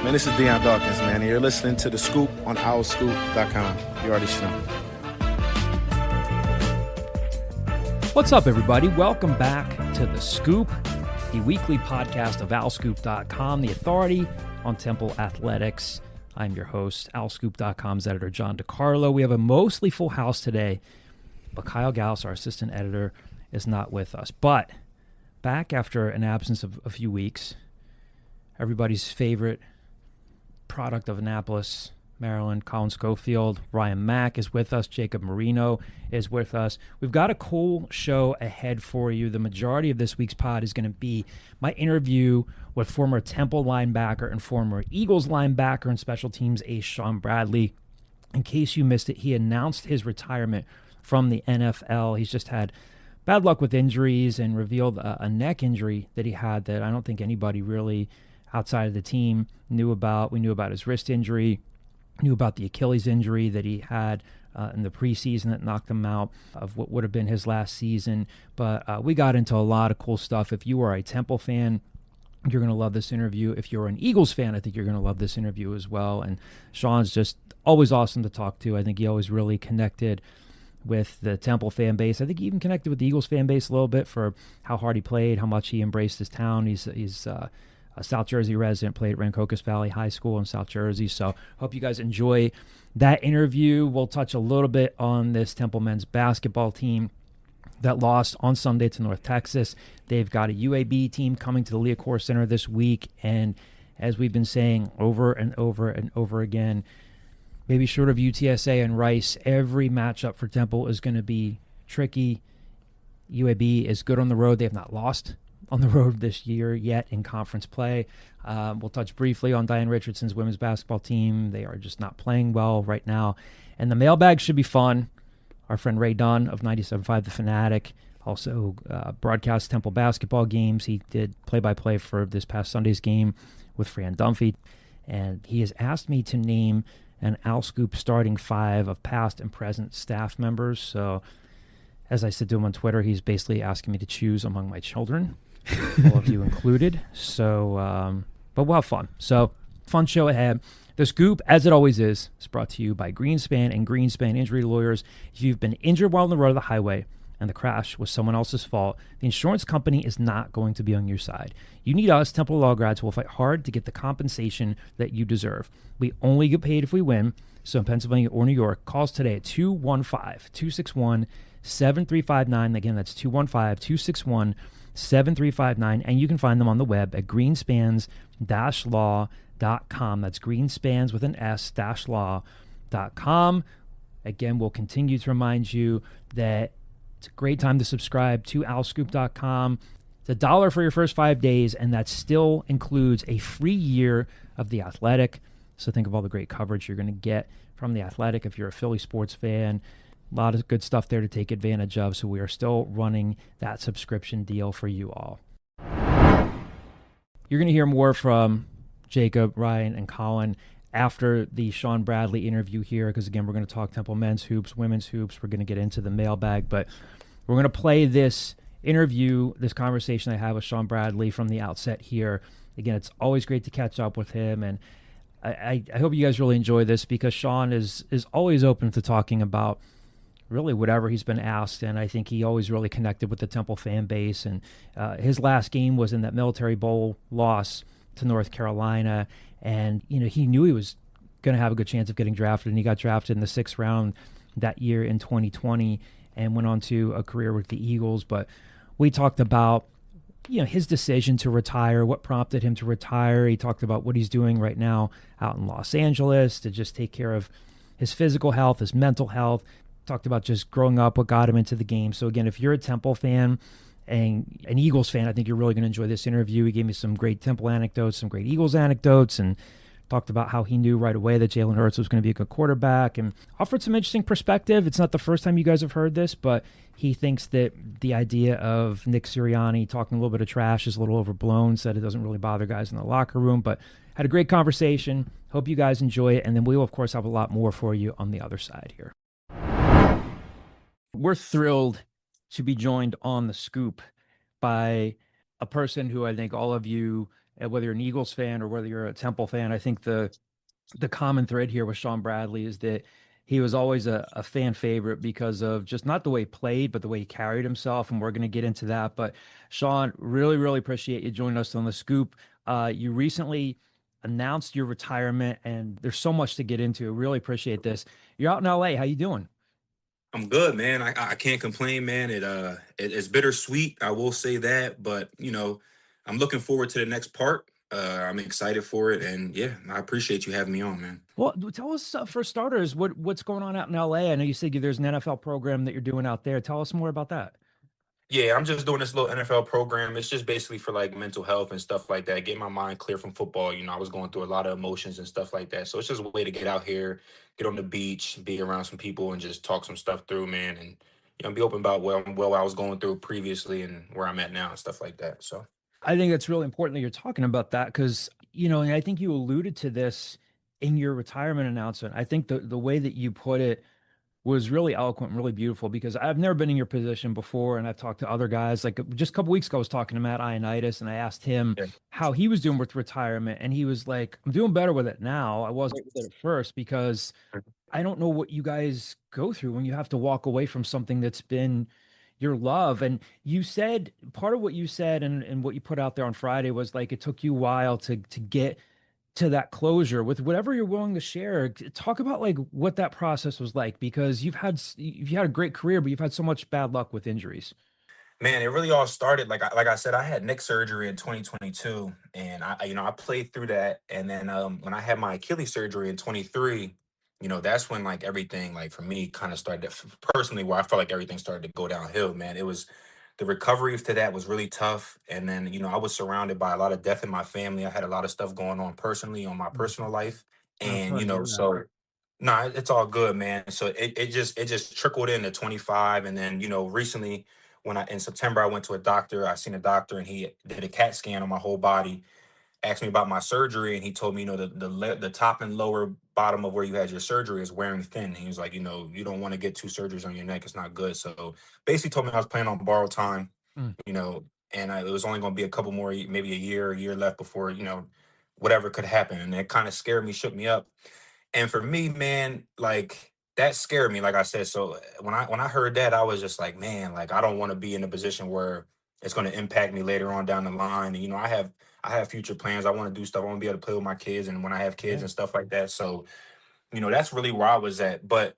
Man, this is Deion Dawkins, man, and you're listening to The Scoop on OurScoop.com. You already know. What's up, everybody? Welcome back to The Scoop, the weekly podcast of OurScoop.com, the authority on Temple athletics. I'm your host, OurScoop.com's editor, John DiCarlo. We have a mostly full house today, but Kyle Gauss, our assistant editor, is not with us. But back after an absence of a few weeks, everybody's favorite product of Annapolis, Maryland, Colin Schofield, Ryan Mack is with us, Jacob Marino is with us. We've got a cool show ahead for you. The majority of this week's pod is going to be my interview with former Temple linebacker and former Eagles linebacker and special teams ace Shaun Bradley. In case you missed it, he announced his retirement from the NFL. He's just had bad luck with injuries and revealed a neck injury that he had that I don't think anybody really outside of the team knew about. We knew about his wrist injury, knew about the Achilles injury that he had in the preseason that knocked him out of what would have been his last season. But we got into a lot of cool stuff. If you are a Temple fan, you're going to love this interview. If you're an Eagles fan, I think you're going to love this interview as well. And Shaun's just always awesome to talk to. I think he always really connected with the Temple fan base. I think he even connected with the Eagles fan base a little bit for how hard he played, how much he embraced his town. He's a South Jersey resident, played at Rancocas Valley High School in South Jersey. So hope you guys enjoy that interview. We'll touch a little bit on this Temple men's basketball team that lost on Sunday to North Texas. They've got a UAB team coming to the Liacouras Center this week. And as we've been saying over and over and over again, maybe short of UTSA and Rice, every matchup for Temple is going to be tricky. UAB is good on the road. They have not lost on the road this year yet in conference play. We'll touch briefly on Diane Richardson's women's basketball team. They are just not playing well right now. And the mailbag should be fun. Our friend Ray Dunn of 97.5 The Fanatic also broadcasts Temple basketball games. He did play-by-play for this past Sunday's game with Fran Dunphy. And he has asked me to name an Al Scoop starting five of past and present staff members. So as I said to him on Twitter, he's basically asking me to choose among my children. All of you included. So, but we'll have fun. So, fun show ahead. The Scoop, as it always is brought to you by Greenspan and Greenspan Injury Lawyers. If you've been injured while on the road of the highway and the crash was someone else's fault, the insurance company is not going to be on your side. You need us, Temple Law grads, who will fight hard to get the compensation that you deserve. We only get paid if we win. So in Pennsylvania or New York, call us today at 215-261-7359. Again, that's 215-261-7359. 7359, and you can find them on the web at greenspans-law.com. That's greenspans with an S -law.com. Again, we'll continue to remind you that it's a great time to subscribe to OurScoop.com. It's $1 for your first 5 days, and that still includes a free year of The Athletic. So think of all the great coverage you're going to get from The Athletic if you're a Philly sports fan. A lot of good stuff there to take advantage of, so we are still running that subscription deal for you all. You're going to hear more from Jacob, Ryan, and Colin after the Shaun Bradley interview here, because, again, we're going to talk Temple men's hoops, women's hoops. We're going to get into the mailbag, but we're going to play this interview, this conversation I have with Shaun Bradley from the outset here. Again, it's always great to catch up with him, and I hope you guys really enjoy this, because Shaun is always open to talking about really whatever he's been asked, and I think he always really connected with the Temple fan base. And his last game was in that Military Bowl loss to North Carolina, and he knew he was going to have a good chance of getting drafted, and he got drafted in the 6th round that year in 2020 and went on to a career with the Eagles. But we talked about his decision to retire, what prompted him to retire. He talked about what he's doing right now out in Los Angeles to just take care of his physical health, his mental health. Talked about just growing up, what got him into the game. So again, if you're a Temple fan and an Eagles fan, I think you're really going to enjoy this interview. He gave me some great Temple anecdotes, some great Eagles anecdotes, and talked about how he knew right away that Jalen Hurts was going to be a good quarterback, and offered some interesting perspective. It's not the first time you guys have heard this, but he thinks that the idea of Nick Sirianni talking a little bit of trash is a little overblown, said it doesn't really bother guys in the locker room, but had a great conversation. Hope you guys enjoy it, and then we will, of course, have a lot more for you on the other side here. We're thrilled to be joined on The Scoop by a person who I think all of you whether you're an Eagles fan or whether you're a Temple fan. I think the common thread here with Shaun Bradley is that he was always a fan favorite because of just not the way he played, but the way he carried himself. And we're going to get into that. But Shaun, really, really appreciate you joining us on the Scoop. You recently announced your retirement, and there's so much to get into. Really appreciate this. You're out in LA. How you doing? I'm good, man. I can't complain, man. It's bittersweet, I will say that, but I'm looking forward to the next part. I'm excited for it, and yeah, I appreciate you having me on, man. Well, tell us for starters, what's going on out in LA? I know you said there's an NFL program that you're doing out there. Tell us more about that. Yeah, I'm just doing this little NFL program. It's just basically for like mental health and stuff like that, getting my mind clear from football. I was going through a lot of emotions and stuff like that. So it's just a way to get out here, get on the beach, be around some people, and just talk some stuff through, man, and be open about what I was going through previously and where I'm at now and stuff like that. So. I think it's really important that you're talking about that because, and I think you alluded to this in your retirement announcement. I think the way that you put it was really eloquent and really beautiful because I've never been in your position before. And I've talked to other guys. Like just a couple weeks ago, I was talking to Matt Ioannidis and I asked him Yeah. how he was doing with retirement. And he was like, I'm doing better with it now. I wasn't with it at first because I don't know what you guys go through when you have to walk away from something that's been your love. And you said part of what you said and what you put out there on Friday was like it took you a while to get to that closure with whatever you're willing to share. Talk about like what that process was like because you've had a great career, but you've had so much bad luck with injuries. Man, it really all started like I said, I had neck surgery in 2022, and I played through that, and then when I had my Achilles surgery in 23, that's when like everything like for me kind of started personally where I felt like everything started to go downhill. Man, it was the recovery to that was really tough, and then I was surrounded by a lot of death in my family. I had a lot of stuff going on personally on my Mm. personal life, I'm and sorry to hear that. so. No, it's all good, man. So it just trickled into 25, and then recently when I in September I went to a doctor. I seen a doctor and he did a CAT scan on my whole body, asked me about my surgery, and he told me the top and lower bottom of where you had your surgery is wearing thin. He was like, you don't want to get two surgeries on your neck. It's not good. So basically told me I was planning on borrowed time, Mm. you know, and it was only going to be a couple more, maybe a year left before whatever could happen, and it kind of scared me, shook me up. And for me, man, like that scared me, like I said. So when I heard that, I was just like, man, like I don't want to be in a position where it's going to impact me later on down the line. And I have future plans. I want to do stuff. I want to be able to play with my kids, and when I have kids Yeah. and stuff like that. So that's really where I was at. But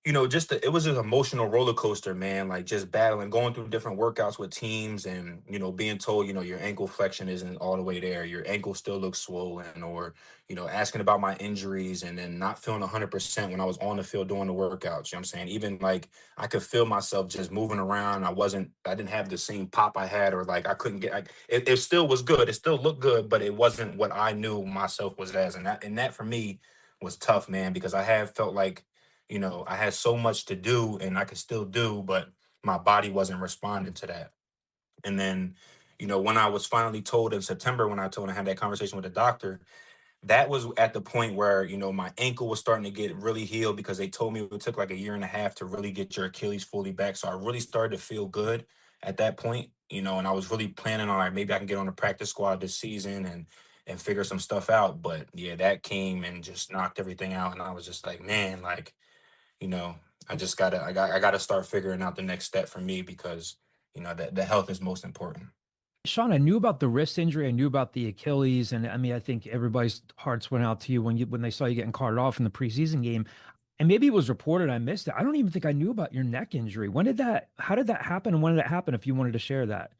it was an emotional roller coaster, man. Like just battling, going through different workouts with teams, and being told, your ankle flexion isn't all the way there. Your ankle still looks swollen, or asking about my injuries, and then not feeling 100% when I was on the field doing the workouts. You know what I'm saying? Even like I could feel myself just moving around. I didn't have the same pop I had, or like I couldn't get. It still was good. It still looked good, but it wasn't what I knew myself was as, and that for me was tough, man, because I have felt like I had so much to do and I could still do, but my body wasn't responding to that. And then, when I was finally told in September, when I had that conversation with the doctor, that was at the point where, my ankle was starting to get really healed because they told me it took like a year and a half to really get your Achilles fully back. So I really started to feel good at that point, and I was really planning on like maybe I can get on the practice squad this season and figure some stuff out. But yeah, that came and just knocked everything out. And I was just like, man, like, you know, I gotta start figuring out the next step for me because that the health is most important. Shaun, I knew about the wrist injury. I knew about the Achilles, and I mean, I think everybody's hearts went out to you when they saw you getting carted off in the preseason game. And maybe it was reported, I missed it. I don't even think I knew about your neck injury. How did that happen? And when did it happen? If you wanted to share that.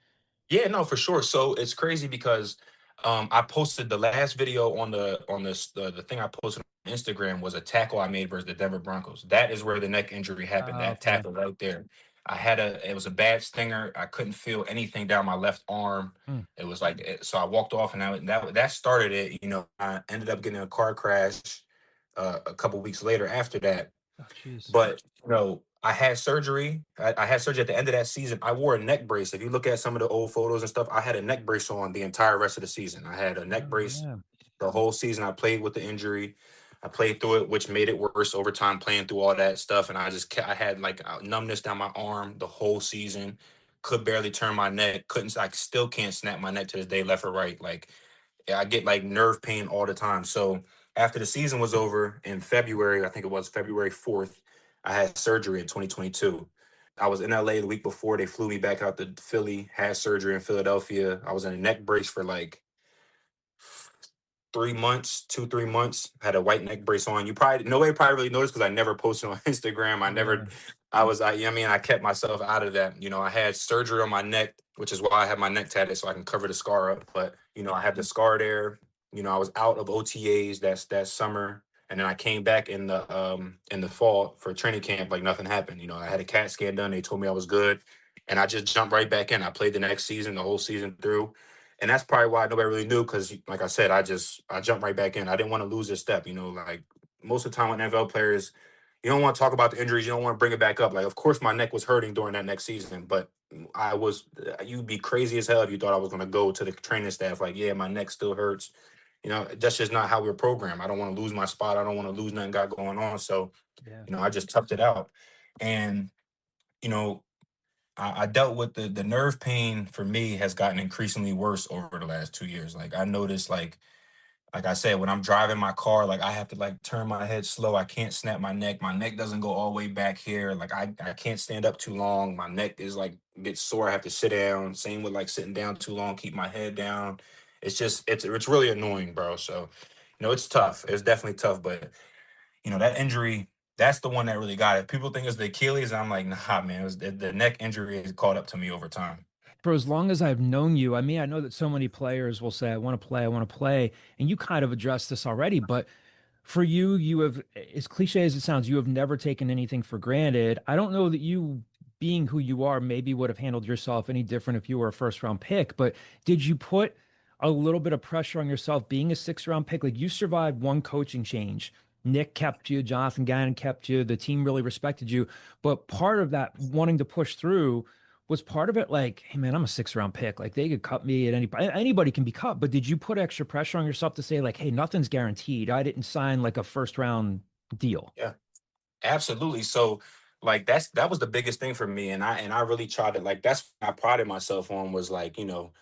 Yeah, no, for sure. So it's crazy because I posted the last video on this the thing I posted on Instagram was a tackle I made versus the Denver Broncos. That is where the neck injury happened. That Okay. tackle right there. It was a bad stinger. I couldn't feel anything down my left arm. Mm. It was like so I walked off and that started it. I ended up getting in a car crash a couple weeks later after that. Oh, jeez. But I had surgery. I had surgery at the end of that season. I wore a neck brace. If you look at some of the old photos and stuff, I had a neck brace on the entire rest of the season. I had a neck Oh, brace yeah. the whole season. I played with the injury. I played through it, which made it worse over time playing through all that stuff. And I had like numbness down my arm the whole season. Could barely turn my neck. Couldn't. I still can't snap my neck to this day, left or right. Like I get like nerve pain all the time. So after the season was over in February, I think it was February 4th, I had surgery in 2022. I was in LA the week before. They flew me back out to Philly, had surgery in Philadelphia. I was in a neck brace for like 3 months, 2, 3 months. Had a white neck brace on. You probably nobody probably really noticed because I never posted on Instagram. I never, Yeah. you know what I mean, I kept myself out of that. You know, I had surgery on my neck, which is why I have my neck tatted so I can cover the scar up. But you know, I had the scar there. You know, I was out of OTAs that summer, and then I came back in the fall for training camp like nothing happened. You know, I had a CAT scan done. They told me I was good, and I just jumped right back in. I played the next season, the whole season through, and that's probably why nobody really knew because, like I said, I jumped right back in. I didn't want to lose this step. You know, like most of the time with NFL players, you don't want to talk about the injuries. You don't want to bring it back up. Like, of course, my neck was hurting during that next season, but I was. You'd be crazy as hell if you thought I was going to go to the training staff like, yeah, my neck still hurts. You know, that's just not how we're programmed. I don't want to lose my spot. I don't want to lose nothing got going on. So, Yeah. you know, I just toughed it out, and you know, I dealt with the nerve pain for me has gotten increasingly worse over the last 2 years. Like I noticed, like I said, when I'm driving my car, like I have to like turn my head slow. I can't snap my neck. My neck doesn't go all the way back here. Like I can't stand up too long. My neck is like gets sore. I have to sit down. Same with like sitting down too long, keep my head down. It's just it's really annoying, bro. So, you know, it's tough. It's definitely tough, but you know, that injury, that's the one that really got it. People think it's the Achilles. I'm like, nah, man, it was the neck injury has caught up to me over time. For as long as I've known you, I mean, I know that so many players will say, I want to play. And you kind of addressed this already, but for you, you have, as cliche as it sounds, you have never taken anything for granted. I don't know that you, being who you are, maybe would have handled yourself any different if you were a first round pick, but did you put a little bit of pressure on yourself being a sixth round pick? Like you survived one coaching change. Nick kept you, Jonathan Gannon kept you, the team really respected you. But part of that wanting to push through was part of it like, hey man, I'm a six round pick. Like they could cut me at anybody can be cut. But did you put extra pressure on yourself to say, like, hey, nothing's guaranteed. I didn't sign like a first round deal. Yeah, absolutely. So like that was the biggest thing for me. And I really tried to like that's what I prided myself on was like, you know,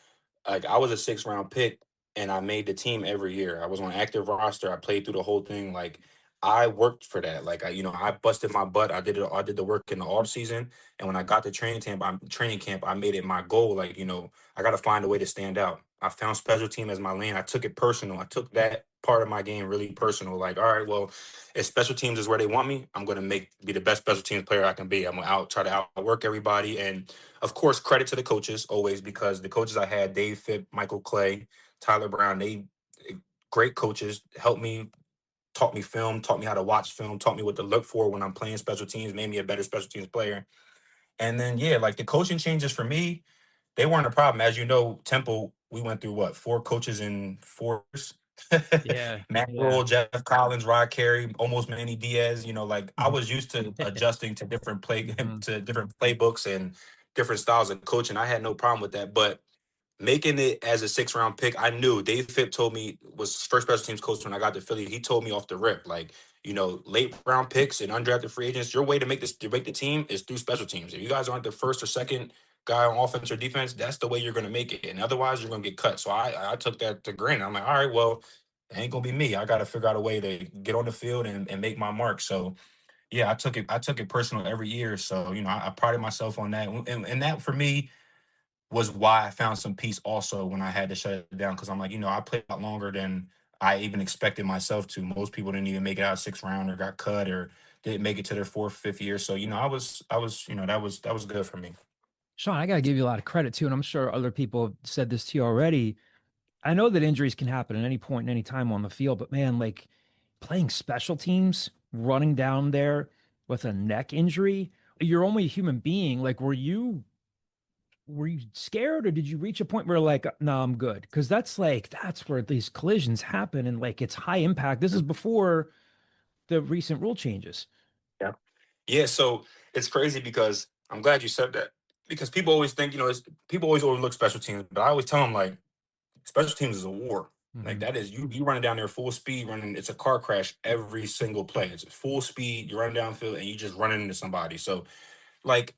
like I was a 6 round pick and I made the team every year. I was on active roster. I played through the whole thing. Like I worked for that. Like I busted my butt. I did the work in the off season. And when I got to training camp, I made it my goal. Like, you know, I gotta find a way to stand out. I found special team as my lane. I took it personal. I took that part of my game really personal. Like, all right, well, if special teams is where they want me, I'm gonna be the best special teams player I can be. I'm gonna try to outwork everybody. And of course, credit to the coaches always because the coaches I had, Dave Fipp, Michael Clay, Tyler Brown, they great coaches, helped me, taught me film, taught me how to watch film, taught me what to look for when I'm playing special teams, made me a better special teams player. And then yeah, like the coaching changes for me, they weren't a problem. As you know, Temple, we went through what, 4 coaches in 4 years? Yeah. Matt Yeah. Rule, Jeff Collins, Rod Carey, almost Manny Diaz. You know, like I was used to adjusting to different Mhm. to different playbooks and different styles of coaching. I had no problem with that. But making it as a 6 round pick, I knew Dave Fipp told me was first special teams coach when I got to Philly. He told me off the rip, like, you know, late round picks and undrafted free agents, your way to make the team is through special teams. If you guys aren't the first or second guy on offense or defense, that's the way you're gonna make it. And otherwise you're gonna get cut. So I took that to granted. I'm like, all right, well, it ain't gonna be me. I gotta figure out a way to get on the field and make my mark. So yeah, I took it personal every year. So, you know, I prided myself on that. And that for me was why I found some peace also when I had to shut it down because I'm like, you know, I played a lot longer than I even expected myself to. Most people didn't even make it out of 6 round or got cut or didn't make it to their fourth, fifth year. So, you know, you know, that was good for me. Sean, I got to give you a lot of credit too. And I'm sure other people have said this to you already. I know that injuries can happen at any point, any time on the field, but man, like playing special teams, running down there with a neck injury, you're only a human being. Like, were you scared or did you reach a point where like, no, I'm good? Because that's where these collisions happen and like it's high impact. This is before the recent rule changes. Yeah. Yeah. So it's crazy because I'm glad you said that because people always think, you know, people always overlook special teams, but I always tell them like, special teams is a war. Like Hmm. that is you running down there full speed, running. It's a car crash every single play. It's full speed. You're running downfield and you just running into somebody. So like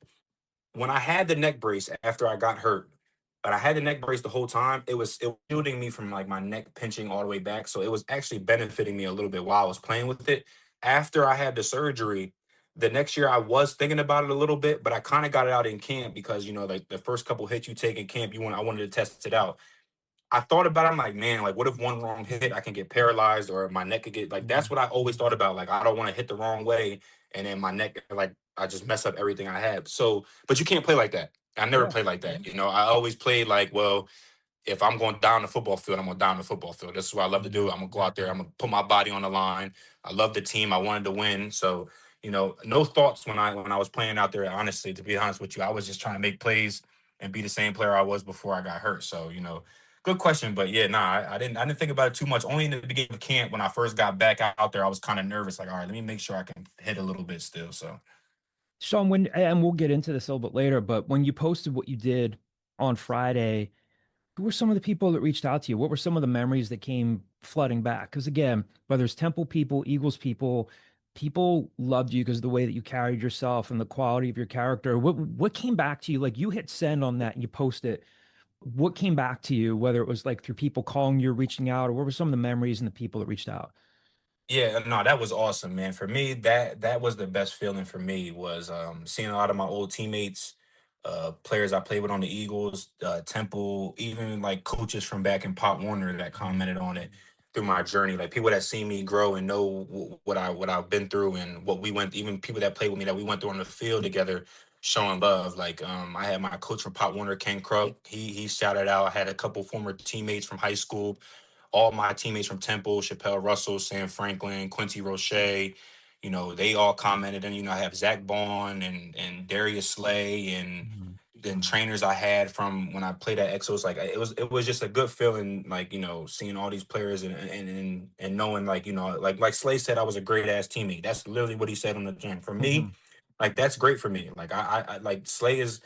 when I had the neck brace after I got hurt, but I had the neck brace the whole time. It was shielding me from like my neck pinching all the way back. So it was actually benefiting me a little bit while I was playing with it. After I had the surgery, the next year I was thinking about it a little bit, but I kind of got it out in camp because like the first couple hits you take in camp, I wanted to test it out. I thought about it, I'm like, man, like what if one wrong hit I can get paralyzed or my neck could get like that's what I always thought about. Like I don't want to hit the wrong way and then my neck like I just mess up everything I had. So, but you can't play like that. I never Yeah. played like that. I always played like, well, if I'm going down the football field, I'm going down the football field. This is what I love to do. I'm gonna go out there. I'm gonna put my body on the line. I love the team. I wanted to win. So, no thoughts when I was playing out there. Honestly, to be honest with you, I was just trying to make plays and be the same player I was before I got hurt. So, good question. But yeah, nah, I didn't think about it too much. Only in the beginning of camp when I first got back out there, I was kind of nervous. Like, all right, let me make sure I can hit a little bit still. So Sean, and we'll get into this a little bit later, but when you posted what you did on Friday, who were some of the people that reached out to you? What were some of the memories that came flooding back? Because again, whether it's Temple people, Eagles people, people loved you because of the way that you carried yourself and the quality of your character. What came back to you? Like you hit send on that and you post it. What came back to you, whether it was like through people calling you, reaching out, or what were some of the memories and the people that reached out? yeah, no, that was awesome, man. For me, that was the best feeling for me was seeing a lot of my old teammates, players I played with on the Eagles, Temple, even like coaches from back in Pop Warner that commented on it through my journey. Like people that see me grow and know what I've been through and what we went. Even people that played with me that we went through on the field together, showing love. Like I had my coach from Pop Warner, Ken Kruk. He shouted out. I had a couple former teammates from high school, all my teammates from Temple, Chappelle Russell, Sam Franklin, Quincy Roche, they all commented. And, I have Zach Baun and Darius Slay and Mhm. then trainers I had from when I played at Exos. Like it was just a good feeling, like, seeing all these players and knowing like, like Slay said, I was a great ass teammate. That's literally what he said on the gym. For me, Mhm. like that's great for me. Like I like Slay is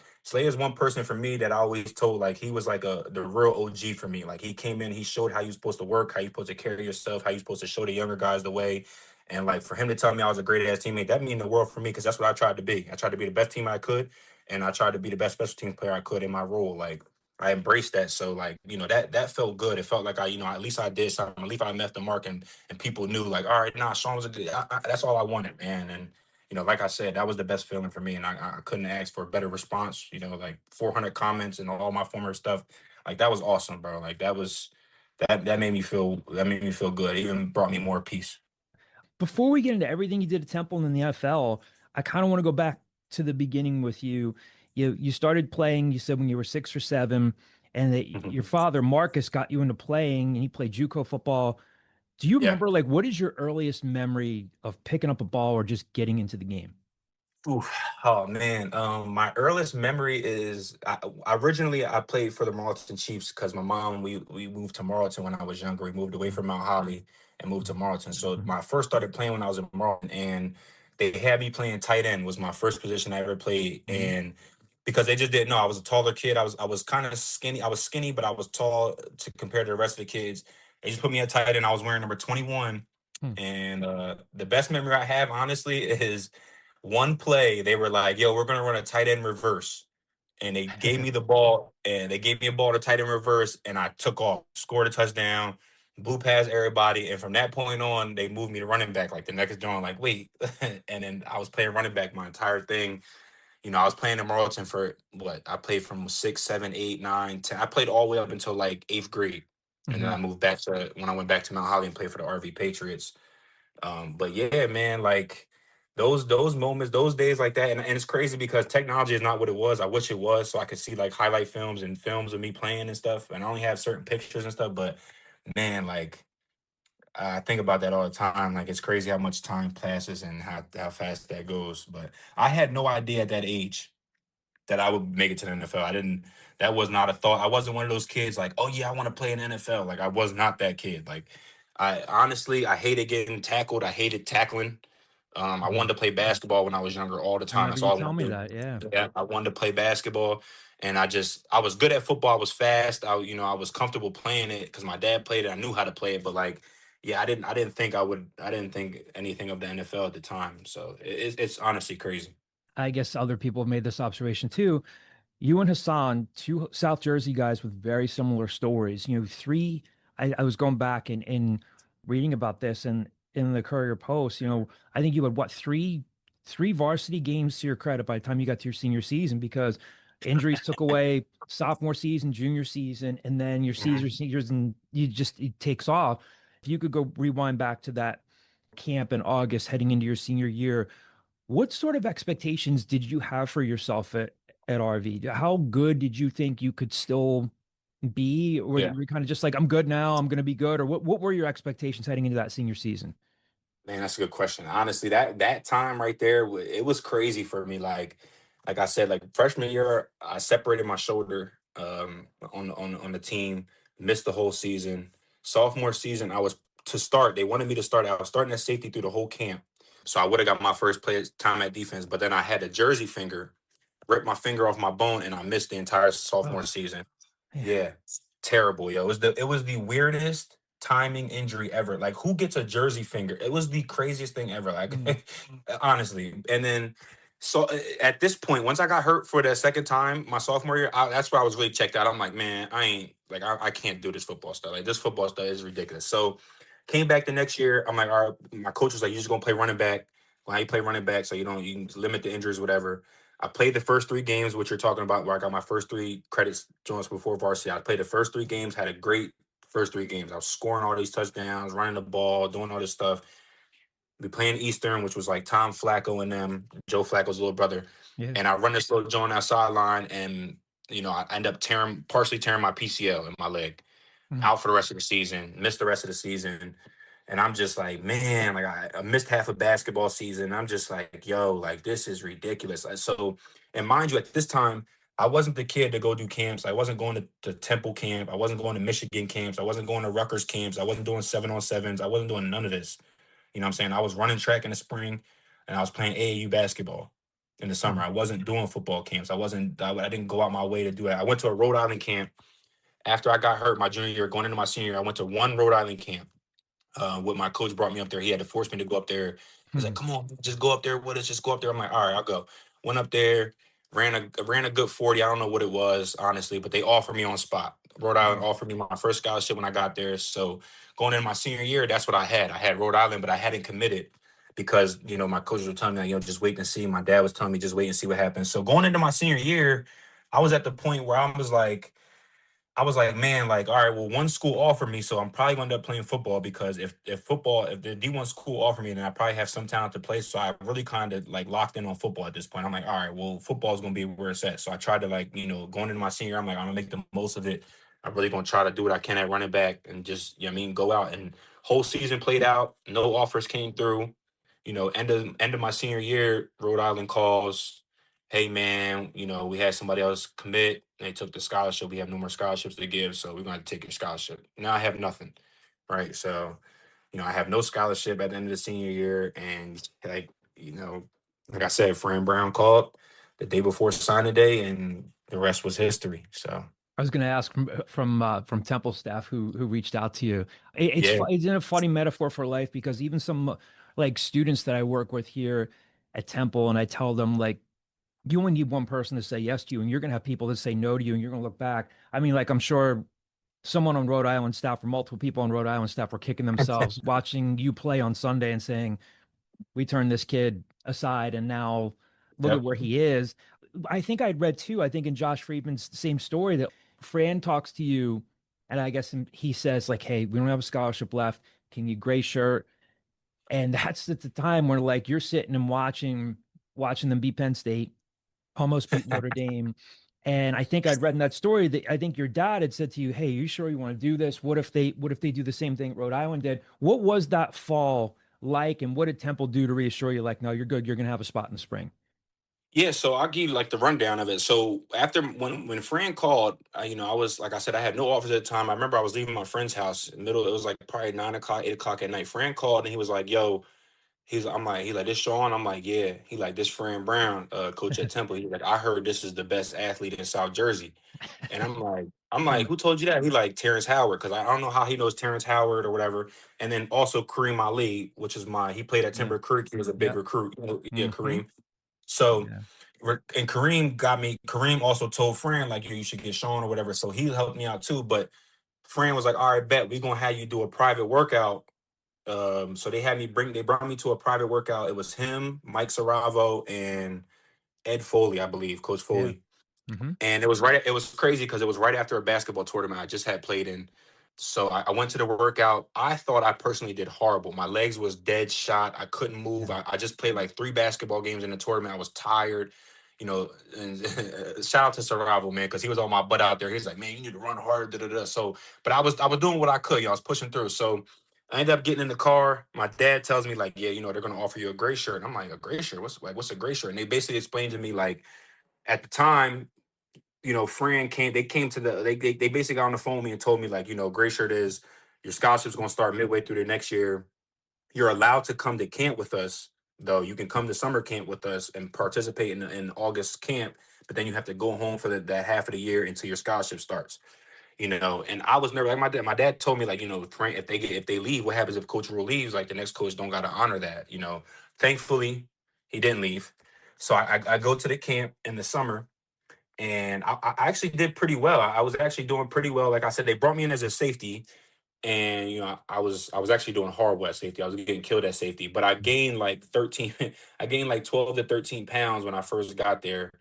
one person for me that I always told like he was like the real OG for me. Like he came in, he showed how you're supposed to work, how you're supposed to carry yourself, how you're supposed to show the younger guys the way. And like for him to tell me I was a great ass teammate, that mean the world for me because that's what I tried to be. I tried to be the best team I could, and I tried to be the best special teams player I could in my role. Like I embraced that. So like, that felt good. It felt like at least I did something. At least I left the mark and people knew like, all right, nah, Shaun was a good. That's all I wanted, man. And like I said, that was the best feeling for me, and I couldn't ask for a better response. Like 400 comments and all my former stuff, like that was awesome, bro. Like that made me feel good. It even brought me more peace. Before we get into everything you did at Temple and in the NFL, I kind of want to go back to the beginning with you. You started playing, you said when you were 6 or 7, and that your father Marcus got you into playing, and he played JUCO football. Do you Yeah. remember like what is your earliest memory of picking up a ball or just getting into the game? Oof. Oh man, my earliest memory is originally I played for the Marlton Chiefs because my mom we moved to Marlton when I was younger. We moved away from Mount Holly and moved to Marlton. So my first started playing when I was in Marlton, and they had me playing tight end was my first position I ever played, Mhm. and because they just didn't know I was a taller kid. I was kind of skinny. I was skinny, but I was tall to compare to the rest of the kids. They just put me at tight end. I was wearing number 21, Hmm. and the best memory I have honestly is one play, they were like, "Yo, we're gonna run a tight end reverse," and they gave me the ball, and they gave me a ball to tight end reverse, and I took off, scored a touchdown, blew past everybody, and from that point on, they moved me to running back. Like the next day, I'm like, wait, and then I was playing running back my entire thing. I was playing in Marlton for what I played from 6, 7, 8, 9, 10. I played all the way up until like 8th grade, and then Mhm. I moved back to when I went back to Mount Holly and played for the RV Patriots. But yeah, man, like those moments, those days like that, and it's crazy because technology is not what it was. I wish it was, so I could see like highlight films and films of me playing and stuff, and I only have certain pictures and stuff. But man, like I think about that all the time. Like it's crazy how much time passes and how fast that goes. But I had no idea at that age that I would make it to the NFL. I didn't. That was not a thought. I wasn't one of those kids like, oh yeah, I want to play in NFL. Like I was not that kid. Like I honestly, I hated getting tackled. I hated tackling. I wanted Mhm. to play basketball when I was younger all the I time. remember That's you all I telling me wanted to that. Yeah. do. Yeah, I wanted to play basketball, and I was good at football. I was fast. I was comfortable playing it because my dad played it. I knew how to play it, but like, yeah, I didn't think I would. I didn't think anything of the NFL at the time. So it's honestly crazy. I guess other people have made this observation too. You and Hassan, two South Jersey guys with very similar stories. I was going back and reading about this and in the Courier Post, I think you had what, three varsity games to your credit by the time you got to your senior season because injuries took away sophomore season, junior season, and then your seniors, and it takes off. If you could go rewind back to that camp in August heading into your senior year, what sort of expectations did you have for yourself at RV? How good did you think you could still be? Or Yeah. were you kind of just like, I'm good now, I'm going to be good? Or what were your expectations heading into that senior season? Man, that's a good question. Honestly, that time right there, it was crazy for me. Like I said, like freshman year, I separated my shoulder on the team, missed the whole season. Sophomore season, I was to start. They wanted me to start. I was starting at safety through the whole camp, so I would have got my first play time at defense. But then I had a jersey finger, ripped my finger off my bone, and I missed the entire sophomore Oh, season. man. Yeah, terrible, yo. It was the weirdest timing injury ever. Like, who gets a jersey finger? It was the craziest thing ever. Mm, Like, honestly. And then, so at this point, once I got hurt for the second time, my sophomore year, that's where I was really checked out. I'm like, man, I ain't like I can't do this football stuff. Like, this football stuff is ridiculous. So, came back the next year. I'm like, all right. My coach was like, you're just gonna play running back. Why you play running back so you can limit the injuries, whatever. I played the first three games, which you're talking about, where I got my first three credits joints before varsity. I played the first three games, had a great first three games. I was scoring all these touchdowns, running the ball, doing all this stuff. We playing Eastern, which was like Tom Flacco and them, Joe Flacco's little brother. yeah. And I run this little joint outside line, and I end up partially tearing my PCL in my leg, Mm, out for the rest of the season, missed the rest of the season. And I'm just like, man, like I missed half a basketball season. I'm just like, yo, like this is ridiculous. So, and mind you, at this time, I wasn't the kid to go do camps. I wasn't going to Temple camp. I wasn't going to Michigan camps. I wasn't going to Rutgers camps. I wasn't doing 7-on-7s. I wasn't doing none of this. You know what I'm saying? I was running track in the spring and I was playing AAU basketball in the summer. mm, I wasn't doing football camps. I didn't go out my way to do that. I went to a Rhode Island camp after I got hurt my junior year, going into my senior year. I went to one Rhode Island camp. What my coach brought me up there. He had to force me to go up there. He's like, mm, "Come on, just go up there with us. Just go up there." I'm like, "All right, I'll go." Went up there, ran a good 40. I don't know what it was honestly, but they offered me on spot. Rhode Island mm, offered me my first scholarship when I got there. So going into my senior year, that's what I had. I had Rhode Island, but I hadn't committed because my coaches were telling me, just wait and see. My dad was telling me just wait and see what happens. So going into my senior year, I was at the point where I was like, man, like, all right, well, one school offered me, so I'm probably going to end up playing football because if the D1 school offered me, then I probably have some talent to play. So I really kind of like locked in on football at this point. I'm like, all right, well, football is going to be where it's at. So I tried to going into my senior, I'm like, I'm gonna make the most of it. I'm really going to try to do what I can at running back and just, go out. And whole season played out. No offers came through. End of my senior year, Rhode Island calls, hey man, we had somebody else commit. They took the scholarship. We have no more scholarships to give, so we're going to take your scholarship. Now I have nothing, right? So, I have no scholarship at the end of the senior year, and like I said, Fran Brown called the day before signing day, and the rest was history. So, I was going to ask from Temple staff who reached out to you. yeah, It's in a funny metaphor for life because even some like students that I work with here at Temple, and I tell them like you only need one person to say yes to you, and you're going to have people that say no to you, and you're going to look back. I mean, like I'm sure someone on Rhode Island staff or multiple people on Rhode Island staff were kicking themselves watching you play on Sunday and saying, we turned this kid aside and now look at yep, where he is. I think I'd read too, I think in Josh Friedman's same story that Fran talks to you and I guess he says like, hey, we don't have a scholarship left. Can you gray shirt? And that's at the time where like you're sitting and watching them beat Penn State, almost beat Notre Dame. And I think I'd read in that story that I think your dad had said to you, "Hey, you sure you want to do this? What if they do the same thing Rhode Island did?" What was that fall like, and what did Temple do to reassure you, like, no, you're good, you're gonna have a spot in the spring? yeah. So I'll give you like the rundown of it. So after when Fran called, I was like I said, I had no offers at the time. I remember I was leaving my friend's house in the middle. It was like probably 9 o'clock, 8 o'clock at night. Fran called and he was like, "Yo." He like, this Shaun? I'm like, yeah. He like, this Fran Brown, coach at Temple. He's like, I heard this is the best athlete in South Jersey. And I'm like, Mm, who told you that? He like Terrence Howard, because I don't know how he knows Terrence Howard or whatever. And then also Kareem Ali, which is he played at yeah, Timber Creek. He was a big yeah, recruit. Yeah, hmm, Kareem. So yeah, and Kareem also told Fran, like, you should get Shaun or whatever. So he helped me out too. But Fran was like, all right, bet we're gonna have you do a private workout. So they brought me to a private workout. It was him, Mike Saravo, and Ed Foley, I believe, Coach Yeah. Foley. Mm-hmm. And it was crazy because it was right after a basketball tournament I just had played in. So I went to the workout. I thought I personally did horrible. My legs was dead shot. I couldn't move. Yeah. I just played like 3 basketball games in the tournament. I was tired, and shout out to Survival, man, because he was on my butt out there. He's like, man, you need to run harder. Da, da, da. So, but I was doing what I could. I was pushing through. So I ended up getting in the car. My dad tells me like, yeah, they're gonna offer you a gray shirt. And I'm like, a gray shirt? What's a gray shirt? And they basically explained to me like at the time, Fran they came to they basically got on the phone with me and told me like, gray shirt is your scholarship's gonna start midway through the next year. You're allowed to come to camp with us, though. You can come to summer camp with us and participate in August camp, but then you have to go home for that half of the year until your scholarship starts. And I was never like my dad told me like, Fran, if they leave, what happens if Coach Rule leaves? Like the next coach don't gotta honor that. Thankfully he didn't leave. So I go to the camp in the summer and I actually did pretty well. I was actually doing pretty well. Like I said, they brought me in as a safety, and I was actually doing horrible at safety. I was getting killed at safety, but I gained like 13, I gained like 12 to 13 pounds when I first got there,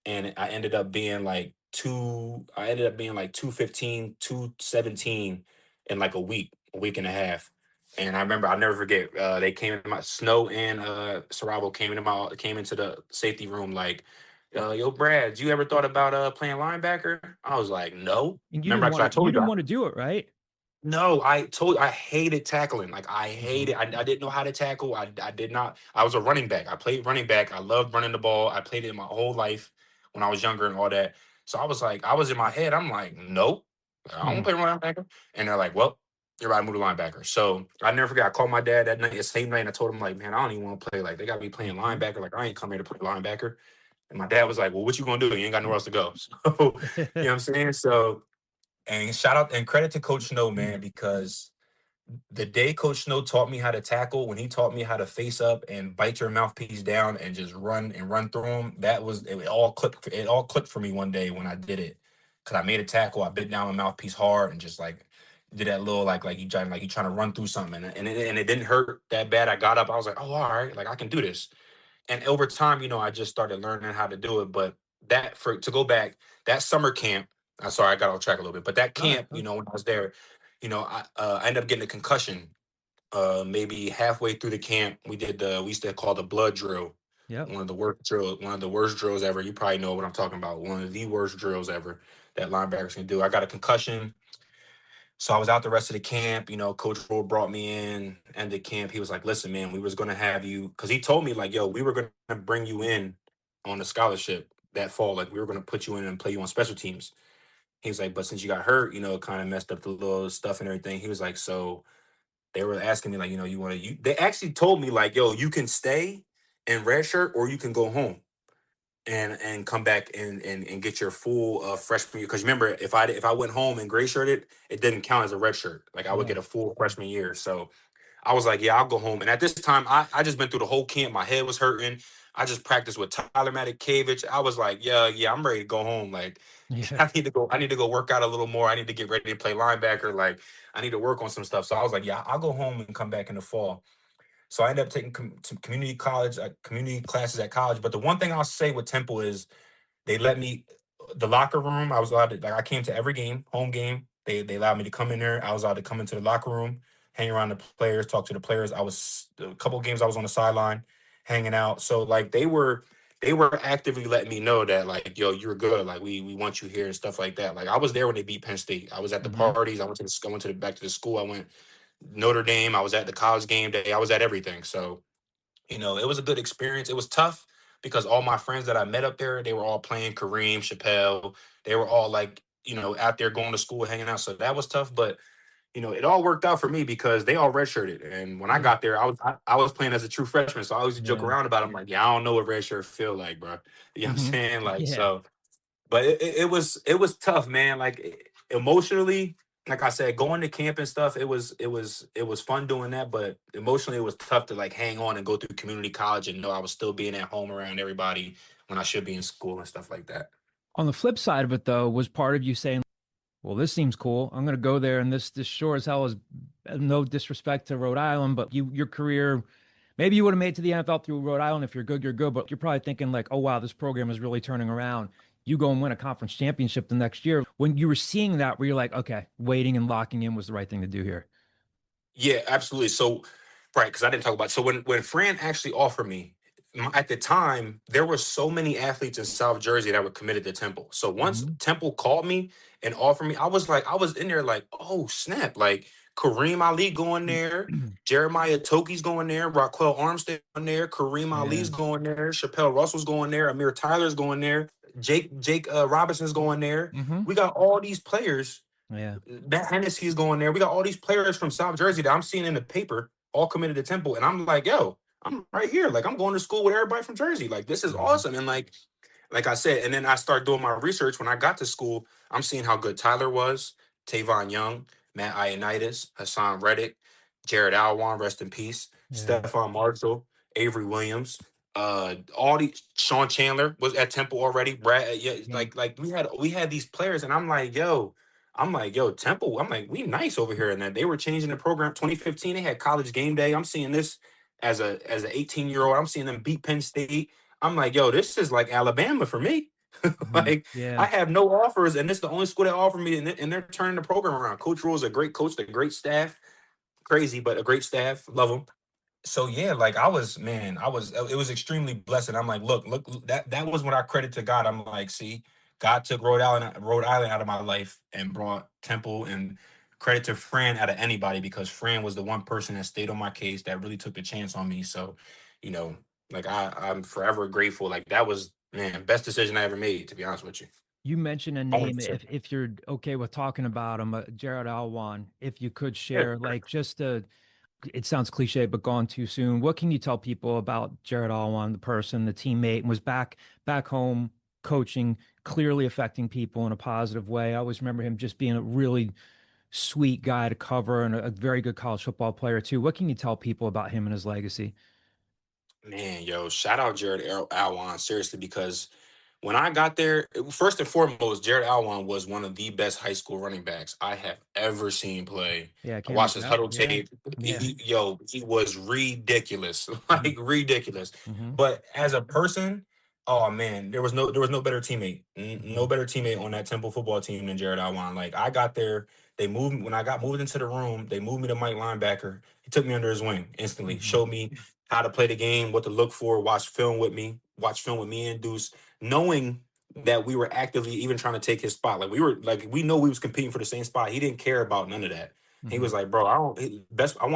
and I ended up being like 215, 217 in like a week and a half. And I remember, I'll never forget, they came in my Snow and Sarabo came into the safety room like, yo, Brad, you ever thought about playing linebacker? I was like, no. And Remember, actually, I you told you. didn't want to do it, right? No, I hated tackling. Like I Mm-hmm. hated. I didn't know how to tackle. I did not. I was a running back. I played running back. I loved running the ball. I played it my whole life when I was younger and all that. So I was like, I was in my head. I'm like, nope, I don't Hmm. play linebacker. And they're like, well, you're right, move to linebacker. So I never forgot. I called my dad that night, the same night, and I told him like, man, I don't even want to play. Like they got me playing Mm-hmm. linebacker. Like I ain't come here to play linebacker. And my dad was like, well, what you gonna do? You ain't got nowhere else to go. So you know what I'm saying. So and shout out and credit to Coach Snow, man, because the day Coach Snow taught me how to tackle, when he taught me how to face up and bite your mouthpiece down and just run through him, that was it. All clicked. It all clicked for me one day when I did it, because I made a tackle. I bit down my mouthpiece hard and just like did that little like you trying to run through something, and it didn't hurt that bad. I got up. I was like, oh, all right, like I can do this. And over time, I just started learning how to do it. But to go back, that summer camp, I'm sorry, I got off track a little bit, but that No, camp, when I was there, I ended up getting a concussion. Maybe halfway through the camp, we used to call the blood drill. yep. One of the worst drills ever. You probably know what I'm talking about. One of the worst drills ever that linebackers can do. I got a concussion. So I was out the rest of the camp. Coach Rowe brought me in end of camp. He was like, listen, man, we was gonna have you, because he told me like, yo, we were gonna bring you in on a scholarship that fall. Like we were gonna put you in and play you on special teams. He was like, but since you got hurt, it kind of messed up the little stuff and everything. He was like, so they were asking me like, you want to they actually told me like, yo, you can stay in redshirt or you can go home and come back and get your full freshman year. Because remember, if I went home and gray shirted, it didn't count as a red shirt. Like I would Yeah. get a full freshman year. So I was like, yeah, I'll go home. And at this time, I just been through the whole camp. My head was hurting. I just practiced with Tyler Matakevich. I was like, yeah, I'm ready to go home. Like Yeah. I need to go work out a little more. I need to get ready to play linebacker. Like I need to work on some stuff. So I was like, yeah, I'll go home and come back in the fall. So I ended up taking some community classes at college. But the one thing I'll say with Temple is they let me the locker room. I was allowed to, like, I came to every game, home game. They allowed me to come in there. I was allowed to come into the locker room, hang around the players, talk to the players. I was a couple of games I was on the sideline, hanging out. So like they were actively letting me know that like, yo, you're good. Like we want you here and stuff like that. Like I was there when they beat Penn State. I was at the Mm-hmm. parties. I went to the back to the school. I went Notre Dame. I was at the college game day. I was at everything. So it was a good experience. It was tough because all my friends that I met up there, they were all playing Kareem, Chappelle. They were all like, out there going to school, hanging out. So that was tough. But, it all worked out for me because they all redshirted. And when I Yeah. got there, I was playing as a true freshman. So I always joke Yeah. around about it. I'm like, yeah, I don't know what redshirt feel like, bro. You know what I'm Mm-hmm. saying? Like, Yeah. so but it was tough, man. Like emotionally, like I said, going to camp and stuff, it was fun doing that. But emotionally, it was tough to like hang on and go through community college and know I was still being at home around everybody when I should be in school and stuff like that. On the flip side of it, though, was part of you saying, well, this seems cool. I'm going to go there, and this sure as hell is no disrespect to Rhode Island, but your career, maybe you would have made it to the NFL through Rhode Island. If you're good, you're good. But you're probably thinking like, oh wow, this program is really turning around. You go and win a conference championship the next year. When you were seeing that, were you like, okay, waiting and locking in was the right thing to do here? Yeah, absolutely. So, right, because I didn't talk about. So when Fran actually offered me, at the time there were so many athletes in South Jersey that were committed to Temple. So once Mm-hmm. Temple called me and offered me, I was in there like, oh snap! Like Kareem Ali going there, Jeremiah Toki's going there, Raquel Armstead going there, Kareem Yeah. Ali's going there, Chappelle Russell's going there, Amir Tyler's going there, Jake Robinson's going there. Mm-hmm. We got all these players. Yeah. Matt Hennessy's going there. We got all these players from South Jersey that I'm seeing in the paper, all committed to Temple. And I'm like, yo, I'm right here. Like, I'm going to school with everybody from Jersey. Like, this is Mm-hmm. awesome. And like I said, and then I start doing my research. When I got to school, I'm seeing how good Tyler was, Tavon Young, Matt Ioannidis, Hassan Reddick, Jared Alwan, rest in peace, Yeah. Stephon Marshall, Avery Williams, all these Sean Chandler was at Temple already. Brad, yeah, Mm-hmm. like we had these players, and I'm like, yo, Temple, I'm like, we nice over here. And then they were changing the program. 2015, they had college game day. I'm seeing this as an 18-year-old. I'm seeing them beat Penn State. I'm like, yo, this is like Alabama for me. Mm-hmm. Like, I Yeah. have no offers, and this is the only school that offered me, and they're turning the program around. Coach Rule's a great coach, a great staff, crazy, but a great staff. Love them. So yeah, like it was extremely blessed. I'm like, look, that was what I credit to God. I'm like, see, God took Rhode Island out of my life and brought Temple, and credit to Fran out of anybody, because Fran was the one person that stayed on my case, that really took the chance on me. So, you know, like I'm forever grateful. Like that was, man, best decision I ever made, to be honest with you. You mentioned a name, 100%. if you're okay with talking about him, Jared Alwan, if you could Yeah. share, like, just it sounds cliche, but gone too soon. What can you tell people about Jared Alwan, the person, the teammate, and was back home coaching, clearly affecting people in a positive way? I always remember him just being a really sweet guy to cover and a very good college football player too. What can you tell people about him and his legacy? Man, yo, shout out Jared Alwan, seriously, because when I got there, first and foremost, Jared Alwan was one of the best high school running backs I have ever seen play. Yeah, I I can't make watched his that. huddle Yeah, tape. yeah. He was ridiculous, Mm-hmm. like ridiculous. Mm-hmm. But as a person, oh man, there was no better teammate, Mm-hmm. no better teammate on that Temple football team than Jared Alwan. Like I got there, they moved when I got moved into the room. They moved me to Mike linebacker. He took me under his wing instantly, Mm-hmm. showed me how to play the game, what to look for, watch film with me and Deuce, knowing that we were actively even trying to take his spot. We know we was competing for the same spot. He didn't care about none of that. He Mm-hmm. was like, bro, I want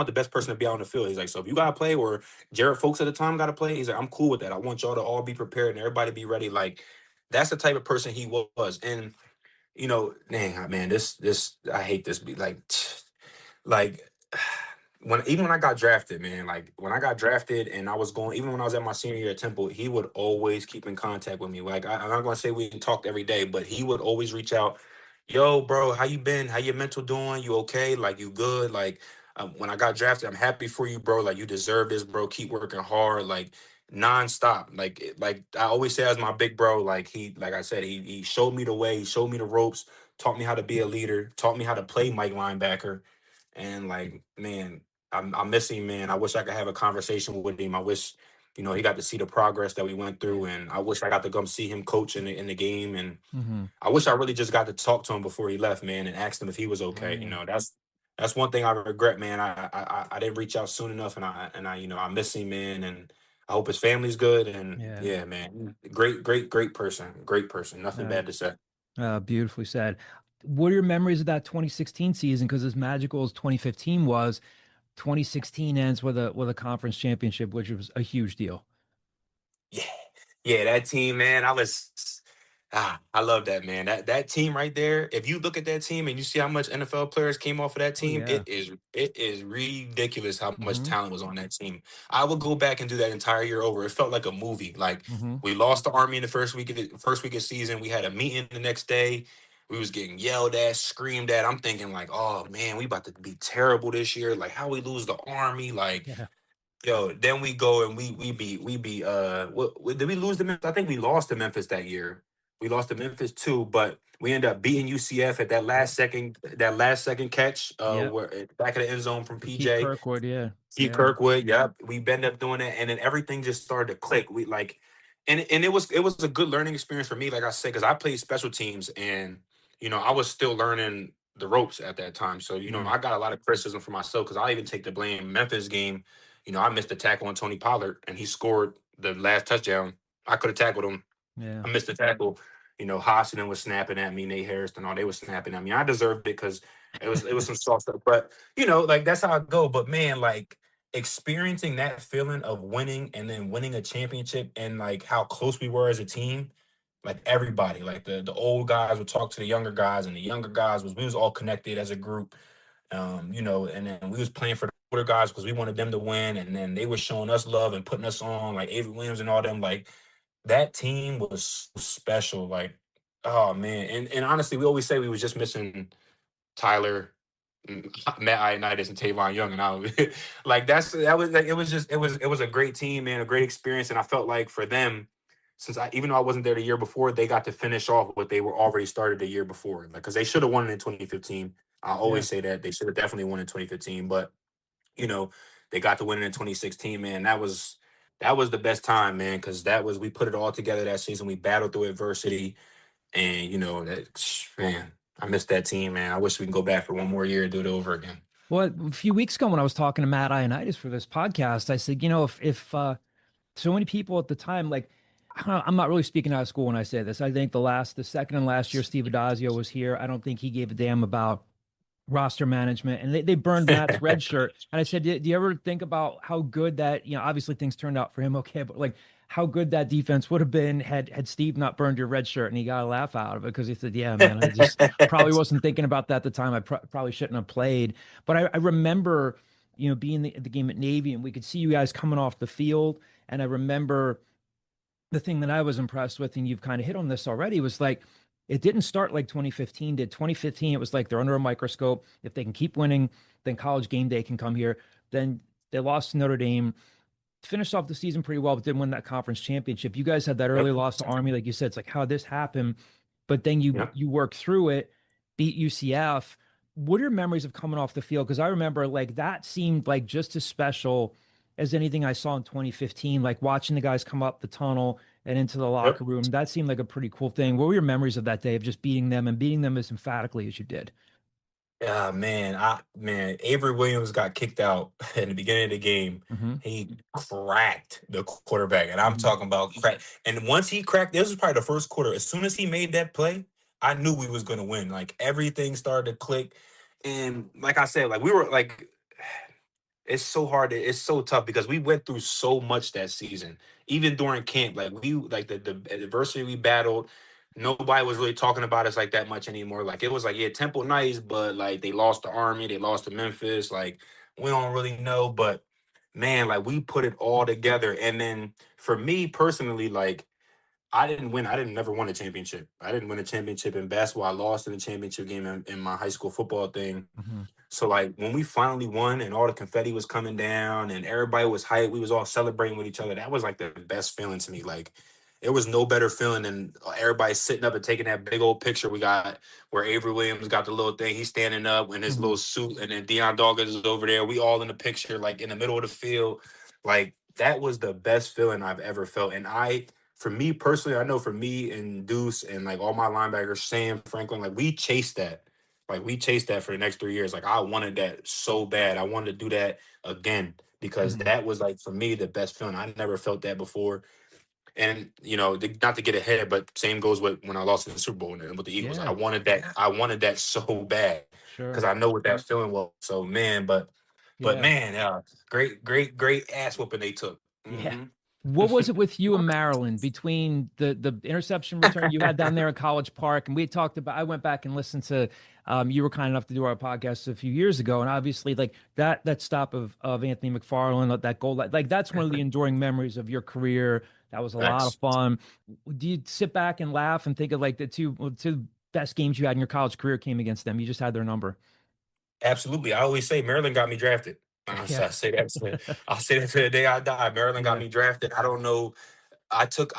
the best person to be out on the field. He's like, so if you gotta play, or Jared Folks at the time gotta play, he's like, I'm cool with that. I want y'all to all be prepared and everybody be ready. Like that's the type of person he was. And dang man, this I hate this be like when I got drafted, man, like when I got drafted and I was going, even when I was at my senior year at Temple, he would always keep in contact with me. Like I'm not gonna say we talked every day, but he would always reach out. Yo, bro, how you been? How your mental doing? You okay? Like you good? Like when I got drafted, I'm happy for you, bro. Like you deserve this, bro. Keep working hard, like nonstop. Like I always say, as my big bro, like I said, he showed me the way. He showed me the ropes. Taught me how to be a leader. Taught me how to play Mike linebacker. And like, man, I miss him, man. I wish I could have a conversation with him. I wish, he got to see the progress that we went through, and I wish I got to come see him coach in the game. And Mm-hmm. I wish I really just got to talk to him before he left, man, and asked him if he was okay. Yeah. That's one thing I regret, man. I didn't reach out soon enough, and I I miss him, man, and I hope his family's good. And Yeah. yeah, man, great person, great person. Nothing Uh, bad to say. Beautifully said. What are your memories of that 2016 season? Because as magical as 2015 was, 2016 ends with a conference championship, which was a huge deal. Yeah. Yeah, that team, man. I love that, man. That team right there. If you look at that team and you see how much NFL players came off of that Oh team, yeah. it is ridiculous how much Mm-hmm. talent was on that team. I would go back and do that entire year over. It felt like a movie. Like Mm-hmm. we lost the Army in the first week of season. We had a meeting the next day. We was getting yelled at, screamed at. I'm thinking like, oh man, we about to be terrible this year. Like how we lose the Army, like. Yeah. Yo, then we go and we beat did we lose to Memphis? I think we lost to Memphis that year. We lost to Memphis too, but we ended up beating UCF at Yep. that last second catch Yep. where back of the end zone from For Keith PJ. Kirkwood, yeah. Keith Yeah. Kirkwood, yep. We ended up doing it, and then everything just started to click. We like, and it was a good learning experience for me, like I said, because I played special teams, and I was still learning the ropes at that time. So Mm. I got a lot of criticism for myself because I even take the blame. Memphis game, I missed a tackle on Tony Pollard, and he scored the last touchdown. I could have tackled him. Yeah. I missed the tackle. Hassinen was snapping at me, Nate Harris and all they was snapping at me. I deserved it because it was some soft stuff. But like that's how I go. But man, like experiencing that feeling of winning and then winning a championship and like how close we were as a team, like everybody, like the old guys would talk to the younger guys, and the younger guys we was all connected as a group. And then we was playing for the older guys because we wanted them to win, and then they were showing us love and putting us on, like Avery Williams and all them. Like that team was so special. Like, oh man. And honestly, we always say we was just missing Tyler, Matt Ioannidis, and Tavon Young. And I was like, that was like it was a great team, man, a great experience. And I felt like for them, since even though I wasn't there the year before, they got to finish off what they were already started the year before. Like, because they should have won it in 2015. I Yeah. always say that they should have definitely won in 2015, but you know, they got to win it in 2016, man. That was the best time, man, because we put it all together that season. We battled through adversity, and that man, I miss that team, man. I wish we can go back for one more year and do it over again. Well, a few weeks ago when I was talking to Matt Ioannidis for this podcast, I said, if so many people at the time, like, I'm not really speaking out of school when I say this. I think the second and last year Steve Adazio was here, I don't think he gave a damn about roster management, and they burned Matt's red shirt. And I said, do you ever think about how good that, obviously things turned out for him okay, but like how good that defense would have been had Steve not burned your red shirt? And he got a laugh out of it because he said, yeah, man, I just probably wasn't thinking about that at the time. I probably shouldn't have played. But I remember, being the game at Navy, and we could see you guys coming off the field. And I remember the thing that I was impressed with, and you've kind of hit on this already, was like it didn't start like 2015 did. 2015, it was like they're under a microscope. If they can keep winning, then College Game Day can come here. Then they lost to Notre Dame, finished off the season pretty well, but didn't win that conference championship. You guys had that early Yep. loss to Army, like you said. It's like how this happened, but then you Yep. you work through it, beat UCF. What are your memories of coming off the field? Because I remember like that seemed like just as special as anything I saw in 2015. Like watching the guys come up the tunnel and into the Yep. locker room, that seemed like a pretty cool thing. What were your memories of that day of just beating them and beating them as emphatically as you did? Yeah, man, Avery Williams got kicked out in the beginning of the game. Mm-hmm. He cracked the quarterback, and I'm Mm-hmm. talking about crack. And once he cracked, this was probably the first quarter. As soon as he made that play, I knew we was gonna win. Like everything started to click, and like I said, like we were like it's so hard. It's so tough because we went through so much that season. Even during camp, like we like the adversity we battled. Nobody was really talking about us like that much anymore. Like it was like, yeah, Temple nice, but like they lost to Army, they lost to Memphis. Like we don't really know, but man, like we put it all together. And then for me personally, like I didn't win. I didn't never win a championship. I didn't win a championship in basketball. I lost in the championship game in my high school football thing. Mm-hmm. So like when we finally won and all the confetti was coming down and everybody was hyped, we was all celebrating with each other. That was like the best feeling to me. Like it was no better feeling than everybody sitting up and taking that big old picture we got where Avery Williams got the little thing. He's standing up in his Mm-hmm. little suit, and then Deion Dawkins is over there. We all in the picture, like in the middle of the field. Like that was the best feeling I've ever felt. And for me personally, I know for me and Deuce and like all my linebackers, Sam, Franklin, like we chased that. Like we chased that for the next 3 years. Like I wanted that so bad. I wanted to do that again because Mm-hmm. that was like for me the best feeling. I never felt that before. And not to get ahead, but same goes with when I lost in the Super Bowl and with the Eagles. I Yeah, wanted that. I wanted that so bad because sure. I know what that feeling was. So man, but Yeah. man, great, great, great ass whooping they took. Yeah. Hmm. What was it with you and Maryland between the interception return you had down there at College Park? And we talked about, I went back and listened to, you were kind enough to do our podcast a few years ago. And obviously like that stop of Anthony McFarland, that goal, like that's one of the enduring memories of your career. That was a lot of Thanks. fun. Do you sit back and laugh and think of like the two best games you had in your college career came against them? You just had their number. Absolutely. I always say Maryland got me drafted. I Yeah. say I'll say that to the day I die. Maryland got Yeah. me drafted. I don't know. I took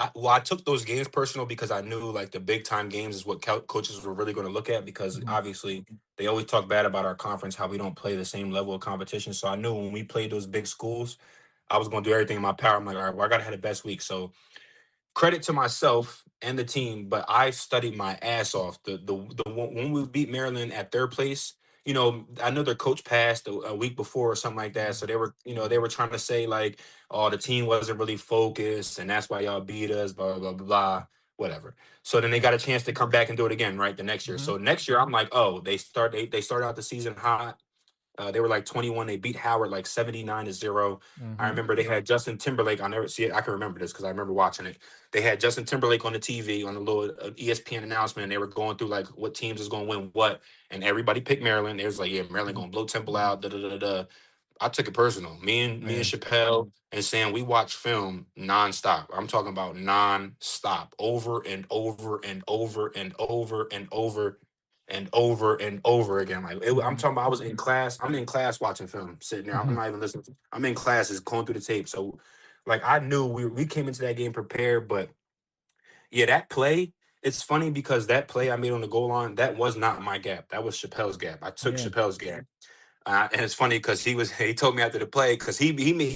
those games personal because I knew like the big time games is what coaches were really going to look at because Mhm. obviously they always talk bad about our conference, how we don't play the same level of competition. So I knew when we played those big schools, I was going to do everything in my power. I'm like, all right, well, I got to have the best week. So credit to myself and the team, but I studied my ass off. When we beat Maryland at their place, I know their coach passed a week before or something like that. So they were trying to say like, oh, the team wasn't really focused, and that's why y'all beat us, blah blah blah blah, whatever. So then they got a chance to come back and do it again, right? The next year. Mhm. So next year, I'm like, oh, they started out the season hot. They were like 21. They beat Howard like 79-0. I Mhm. remember they had Justin Timberlake. I'll never see it. I can remember this because I remember watching it. They had Justin Timberlake on the TV on a little ESPN announcement. And they were going through like what teams is going to win what. And everybody picked Maryland. They was like, yeah, Maryland going to blow Temple out. Da, da, da, da, da. I took it personal. Me and Yeah. Chappelle and Sam, we watched film nonstop. I'm talking about nonstop, over and over and over and over and over and over and over again. I'm Mhm. talking about I was in class. I'm in class watching film, sitting there. I'm Mhm. not even listening. I'm in classes going through the tape. So like I knew we came into that game prepared, but yeah, that play, it's funny because that play I made on the goal line, that was not my gap. That was Chappelle's gap. I took Yeah. Chappelle's gap. And it's funny because he told me after the play because he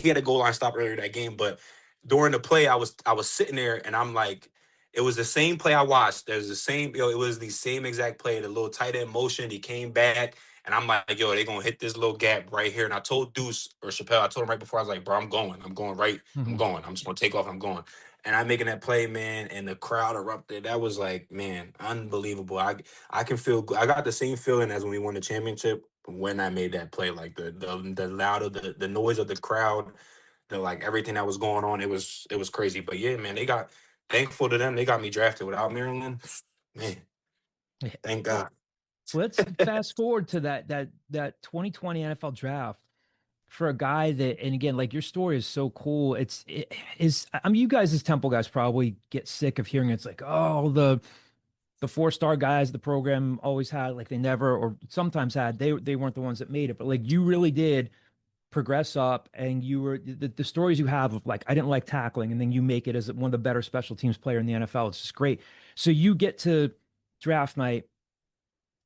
had a goal line stop earlier that game, but during the play I was sitting there and I'm like, it was the same play I watched. There's the same, it was the same exact play, the little tight end motion. He came back and I'm like, yo, they gonna hit this little gap right here. And I told Deuce or Chappelle, I told him right before I was like, bro, I'm going right, I'm Mhm. going. I'm just gonna take off. I'm going. And I'm making that play, man, and the crowd erupted. That was like, man, unbelievable. I can feel. I got the same feeling as when we won the championship when I made that play. Like the louder the noise of the crowd, the like everything that was going on. It was crazy. But yeah, man, they got thankful to them. They got me drafted. Without Maryland, man, Yeah. thank God. Let's fast forward to that 2020 NFL draft for a guy that, and again, like your story is so cool. It is, I mean, you guys as Temple guys probably get sick of hearing it's like, oh, the four-star guys the program always had, like they never or sometimes had, they weren't the ones that made it, but like you really did progress up, and you were the stories you have of like I didn't like tackling, and then you make it as one of the better special teams player in the NFL. It's just great. So you get to draft night,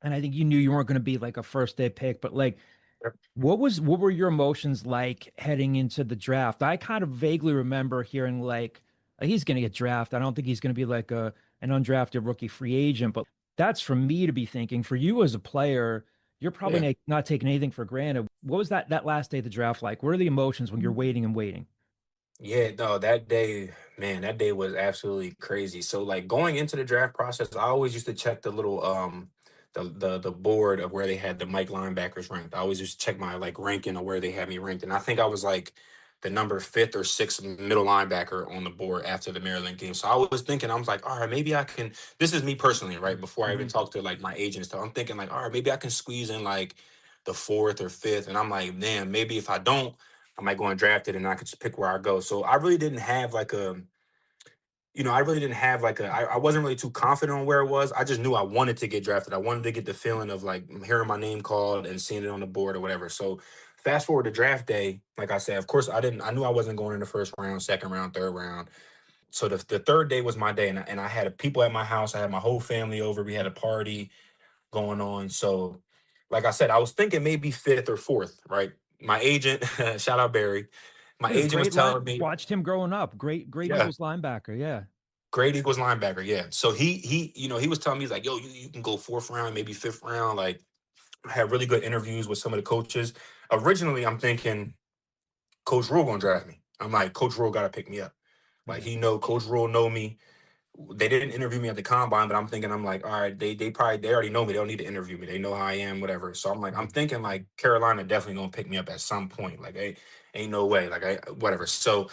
and I think you knew you weren't going to be like a first day pick, but like what were your emotions like heading into the draft? I kind of vaguely remember hearing like he's going to get drafted. I don't think he's going to be like a an undrafted rookie free agent, but that's for me to be thinking. For you as a player, you're probably Yeah. not taking anything for granted. What was that last day of the draft like? What are the emotions when you're waiting and waiting? Yeah, no, that day, man, that day was absolutely crazy. So like going into the draft process, I always used to check the little the board of where they had the Mike linebackers ranked. I always used to check my like ranking of where they had me ranked. And I think I was like the number fifth or sixth middle linebacker on the board after the Maryland game. So I was thinking, I was like, all right, maybe I can, this is me personally, right? Before I even Mhm. talked to like my agent and stuff, I'm thinking like, all right, maybe I can squeeze in like the fourth or fifth. And I'm like, damn, maybe if I don't, I might go and draft it and I could just pick where I go. So I really didn't have like I really didn't have like I wasn't really too confident on where it was. I just knew I wanted to get drafted. I wanted to get the feeling of like hearing my name called and seeing it on the board or whatever. So fast forward to draft day, like I said, of course I knew I wasn't going in the first round, second round, third round. So the third day was my day and I had people at my house. I had my whole family over. We had a party going on. So, like I said, I was thinking maybe fifth or fourth, right? My agent, shout out Barry, my Yeah, agent was great line. telling me, Watched him growing up. Great yeah, Eagles linebacker. Yeah. great Eagles linebacker, yeah. So he was telling me he's like, yo, you can go fourth round, maybe fifth round. Like, I had really good interviews with some of the coaches. Originally, I'm thinking Coach Rule gonna draft me. I'm like, Coach Rule gotta pick me up. Like Yeah. Coach Rule know me. They didn't interview me at the combine, but I'm thinking I'm like, all right, they already know me. They don't need to interview me. They know how I am, whatever. So I'm like, I'm Mhm. thinking like Carolina definitely gonna pick me up at some point. Like, ain't no way. Like, I whatever. So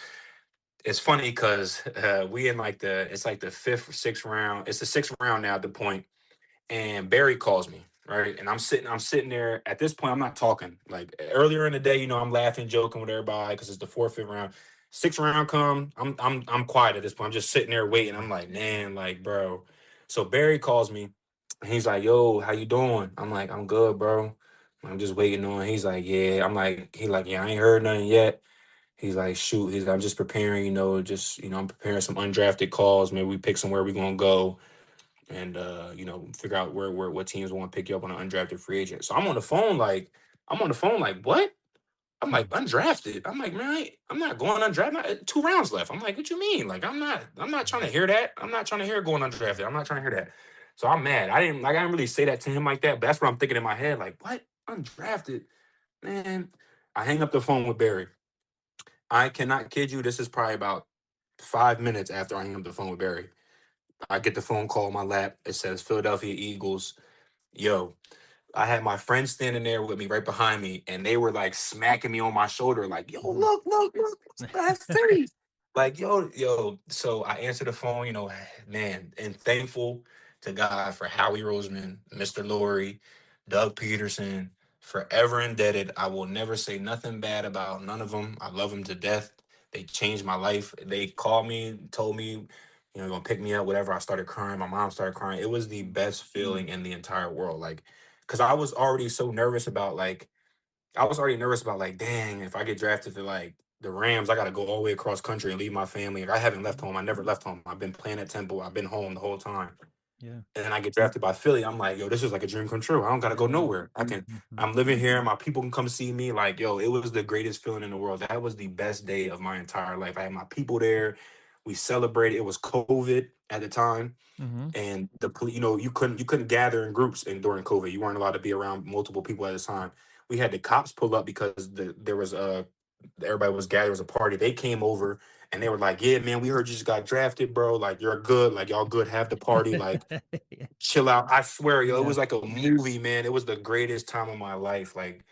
it's funny because we in like it's like the fifth or sixth round. It's the sixth round now at the point, and Barry calls me, right? And I'm sitting there. At this point, I'm not talking. Like earlier in the day, I'm laughing, joking with everybody because it's the fourth, fifth round. Sixth round come, I'm quiet at this point. I'm just sitting there waiting. I'm like, man, like, bro. So Barry calls me, and he's like, yo, how you doing? I'm like, I'm good, bro. I'm just waiting on. He's like, yeah. I'm like, he like, yeah, I ain't heard nothing yet. He's like, shoot. He's like, I'm just preparing, I'm preparing some undrafted calls. Maybe we pick somewhere we gonna go and figure out where what teams want to pick you up on an undrafted free agent. So I'm on the phone like, what? I'm like, undrafted. I'm like, man, I'm not going undrafted. 2 rounds left. I'm like, what you mean? Like, I'm not trying to hear that. I'm not trying to hear going undrafted. I'm not trying to hear that. So I'm mad. I didn't really say that to him like that, but that's what I'm thinking in my head. Like, what? Undrafted? Man. I hang up the phone with Barry. I cannot kid you. This is probably about 5 minutes after I hang up the phone with Barry. I get the phone call on my lap. It says Philadelphia Eagles. Yo, I had my friends standing there with me right behind me, and they were like smacking me on my shoulder, like, yo, look, that's Philly. Like, yo. So I answered the phone, man, and thankful to God for Howie Roseman, Mr. Laurie, Doug Peterson, forever indebted. I will never say nothing bad about none of them. I love them to death. They changed my life. They called me, told me, gonna pick me up, whatever. I started crying. My mom started crying. It was the best feeling in the entire world. Like, because I was already so nervous about like, dang, if I get drafted to like the Rams, I got to go all the way across country and leave my family. Like, I haven't left home. I never left home. I've been playing at Temple. I've been home the whole time. Yeah. And then I get drafted by Philly. I'm like, yo, this is like a dream come true. I don't got to go nowhere. I'm living here. My people can come see me. Like, yo, it was the greatest feeling in the world. That was the best day of my entire life. I had my people there. We celebrated. It was COVID at the time, Mm-hmm. and you couldn't gather in groups during COVID. You weren't allowed to be around multiple people at a time. We had the cops pull up because there was everybody was gathered. It was a party. They came over and they were like, "Yeah, man, we heard you just got drafted, bro. Like, you're good. Like, y'all good. Have the party. Like, chill out." I swear, yo, it Yeah. was like a movie, man. It was the greatest time of my life. Like,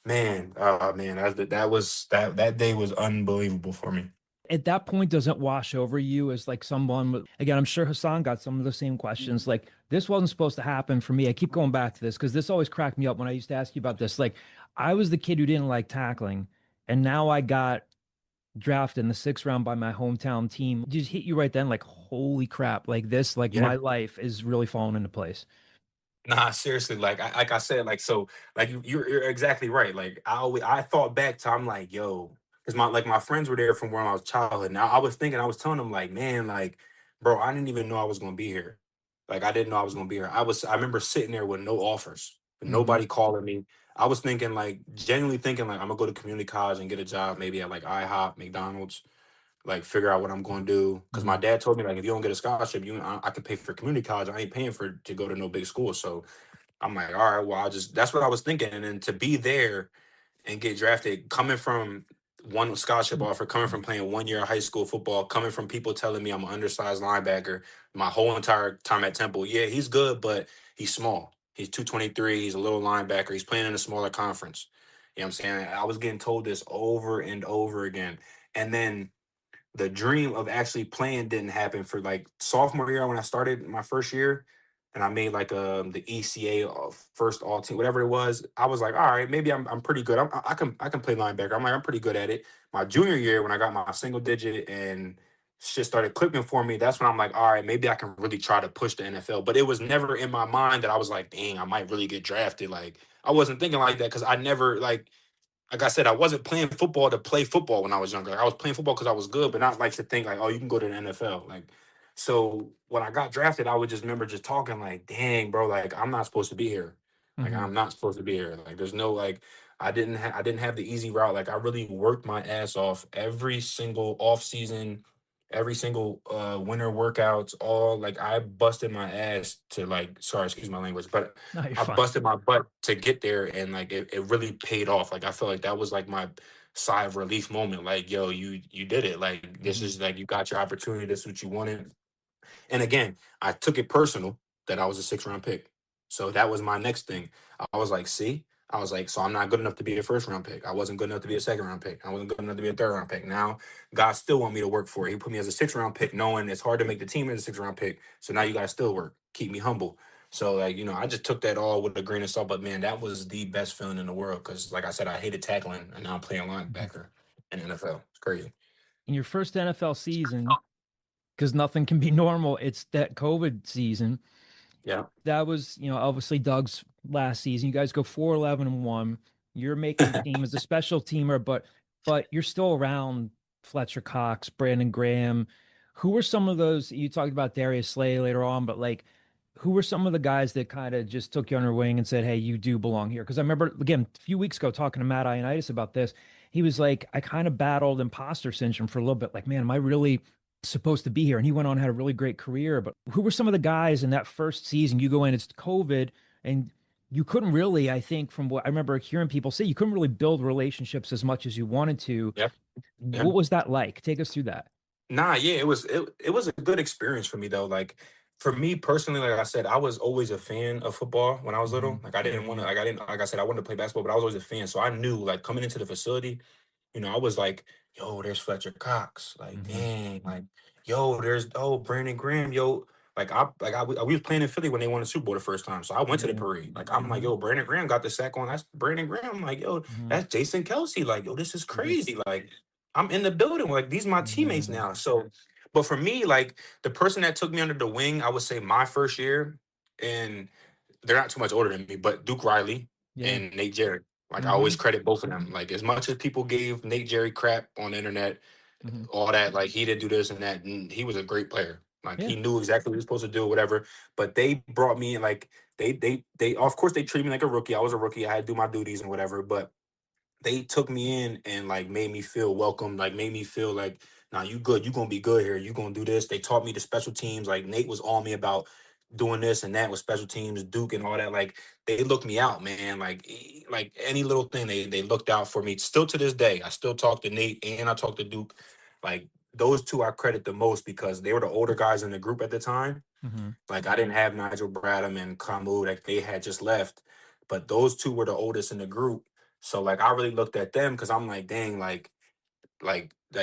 man, that day was unbelievable for me. At that point, doesn't wash over you as like someone again, I'm sure Hassan got some of the same questions. Like, this wasn't supposed to happen for me. I keep going back to this because this always cracked me up when I used to ask you about this. Like, I was the kid who didn't like tackling, and now I got drafted in the 6th round by my hometown team. Just hit you right then, like, holy crap, like this, like Yeah. my life is really falling into place. Nah, seriously, like I said, like, so, like, you're exactly right. Like, I thought back to, I'm like, yo, because my friends were there from when I was childhood. Now I was thinking, I was telling them like, man, like, bro, I didn't even know I was gonna be here. Like, I didn't know I was gonna be here. I remember sitting there with no offers, with Hmm. nobody calling me. I was thinking, like, genuinely thinking like I'm gonna go to community college and get a job maybe at like IHOP, McDonald's, like, figure out what I'm going to do. Because my Hmm. dad told me, like, if you don't get a scholarship, I can pay for community college. I ain't paying for to go to no big school. So I'm like, all right, well, that's what I was thinking. And then to be there and get drafted, coming from one scholarship offer, coming from playing 1 year of high school football, coming from people telling me I'm an undersized linebacker my whole entire time at Temple. Yeah, he's good, but he's small. He's 223. He's a little linebacker. He's playing in a smaller conference. You know what I'm saying? I was getting told this over and over again. And then the dream of actually playing didn't happen for like sophomore year when I started my first year and I made like the ECA first all team, whatever it was. I was like, all right, maybe I'm pretty good. I can play linebacker. I'm like, I'm pretty good at it. My junior year when I got my single digit and shit started clicking for me, that's when I'm like, all right, maybe I can really try to push the NFL. But it was never in my mind that I was like, dang, I might really get drafted. Like, I wasn't thinking like that because I never like I said, I wasn't playing football to play football when I was younger. Like, I was playing football because I was good, but not like to think like, oh, you can go to the NFL. Like, so when I got drafted, I would just remember just talking like, dang, bro, like, I'm not supposed to be here. Like, Hmm. I'm not supposed to be here. Like, there's no like, I didn't have the easy route. Like, I really worked my ass off every single off season, every single winter workouts. All like, I busted my ass to like, sorry, excuse my language, but No, you're I fine. busted my butt to get there, and like it really paid off. Like, I feel like that was like my sigh of relief moment. Like, yo, you did it. Like, this Hmm. is like, you got your opportunity. This is what you wanted. And again, I took it personal that I was a 6 round pick. So that was my next thing. I was like, see, I was like, so I'm not good enough to be a 1st round pick. I wasn't good enough to be a 2nd round pick. I wasn't good enough to be a 3rd round pick. Now, God still want me to work for it. He put me as a 6th round pick, knowing it's hard to make the team as a 6th round pick. So now you got to still work, keep me humble. So, like, I just took that all with a grain of salt. But man, that was the best feeling in the world because, like I said, I hated tackling, and now I'm playing Hmm. linebacker in the NFL. It's crazy. In your first NFL season, because nothing can be normal, it's that COVID season. Yeah. That was, obviously Doug's last season. You guys go 4-11-1. You're making the team as a special teamer, but you're still around Fletcher Cox, Brandon Graham. Who were some of those you talked about Darius Slay later on, but like who were some of the guys that kind of just took you under wing and said, "Hey, you do belong here"? Because I remember again a few weeks ago talking to Matt Ioannidis about this. He was like, "I kind of battled imposter syndrome for a little bit. Like, man, am I really supposed to be here?" And he went on and had a really great career. But who were some of the guys in that first season? You go in, it's COVID, and you couldn't really, I think, from what I remember hearing people say, you couldn't really build relationships as much as you wanted to. Yeah. Yeah. What was that like? Take us through that. Nah, yeah, it was a good experience for me though. Like for me personally, like I said, I was always a fan of football when I was little. Like I didn't want to, like I didn't, like I said, I wanted to play basketball, but I was always a fan. So I knew, like coming into the facility, I was like, yo, there's Fletcher Cox. Like, Mm-hmm. dang, like, yo, there's Brandon Graham, yo. We was playing in Philly when they won the Super Bowl the first time. So I went to the Yeah. parade. Like, I'm like, yo, Brandon Graham got the sack on. That's Brandon Graham. I'm like, yo, Mm-hmm. that's Jason Kelce. Like, yo, this is Yeah. crazy. Like, I'm in the building. Like, these my teammates Yeah. now. So, but for me, like the person that took me under the wing, I would say my first year, and they're not too much older than me, but Duke Riley Yeah. and Nate Jerry. Like I Mm-hmm. always credit both of them. Like as much as people gave Nate Jerry crap on the internet, Mm-hmm. all that, like he didn't do this and that, and he was a great player. Like Yeah. he knew exactly what he was supposed to do, whatever. But they brought me in, like they of course they treated me like a rookie. I was a rookie. I had to do my duties and whatever. But they took me in and like made me feel welcome, like made me feel like, nah, you good, you gonna be good here, you gonna do this. They taught me the special teams. Like Nate was on me about doing this and that with special teams, Duke and all that. Like they looked me out, man. Like any little thing they looked out for me. Still to this day, I still talk to Nate and I talk to Duke. Like those two I credit the most because they were the older guys in the group at the time. Mm-hmm. Like I didn't have Nigel Bradham and Kamu, like they had just left, but those two were the oldest in the group. So like I really looked at them because I'm like, dang, like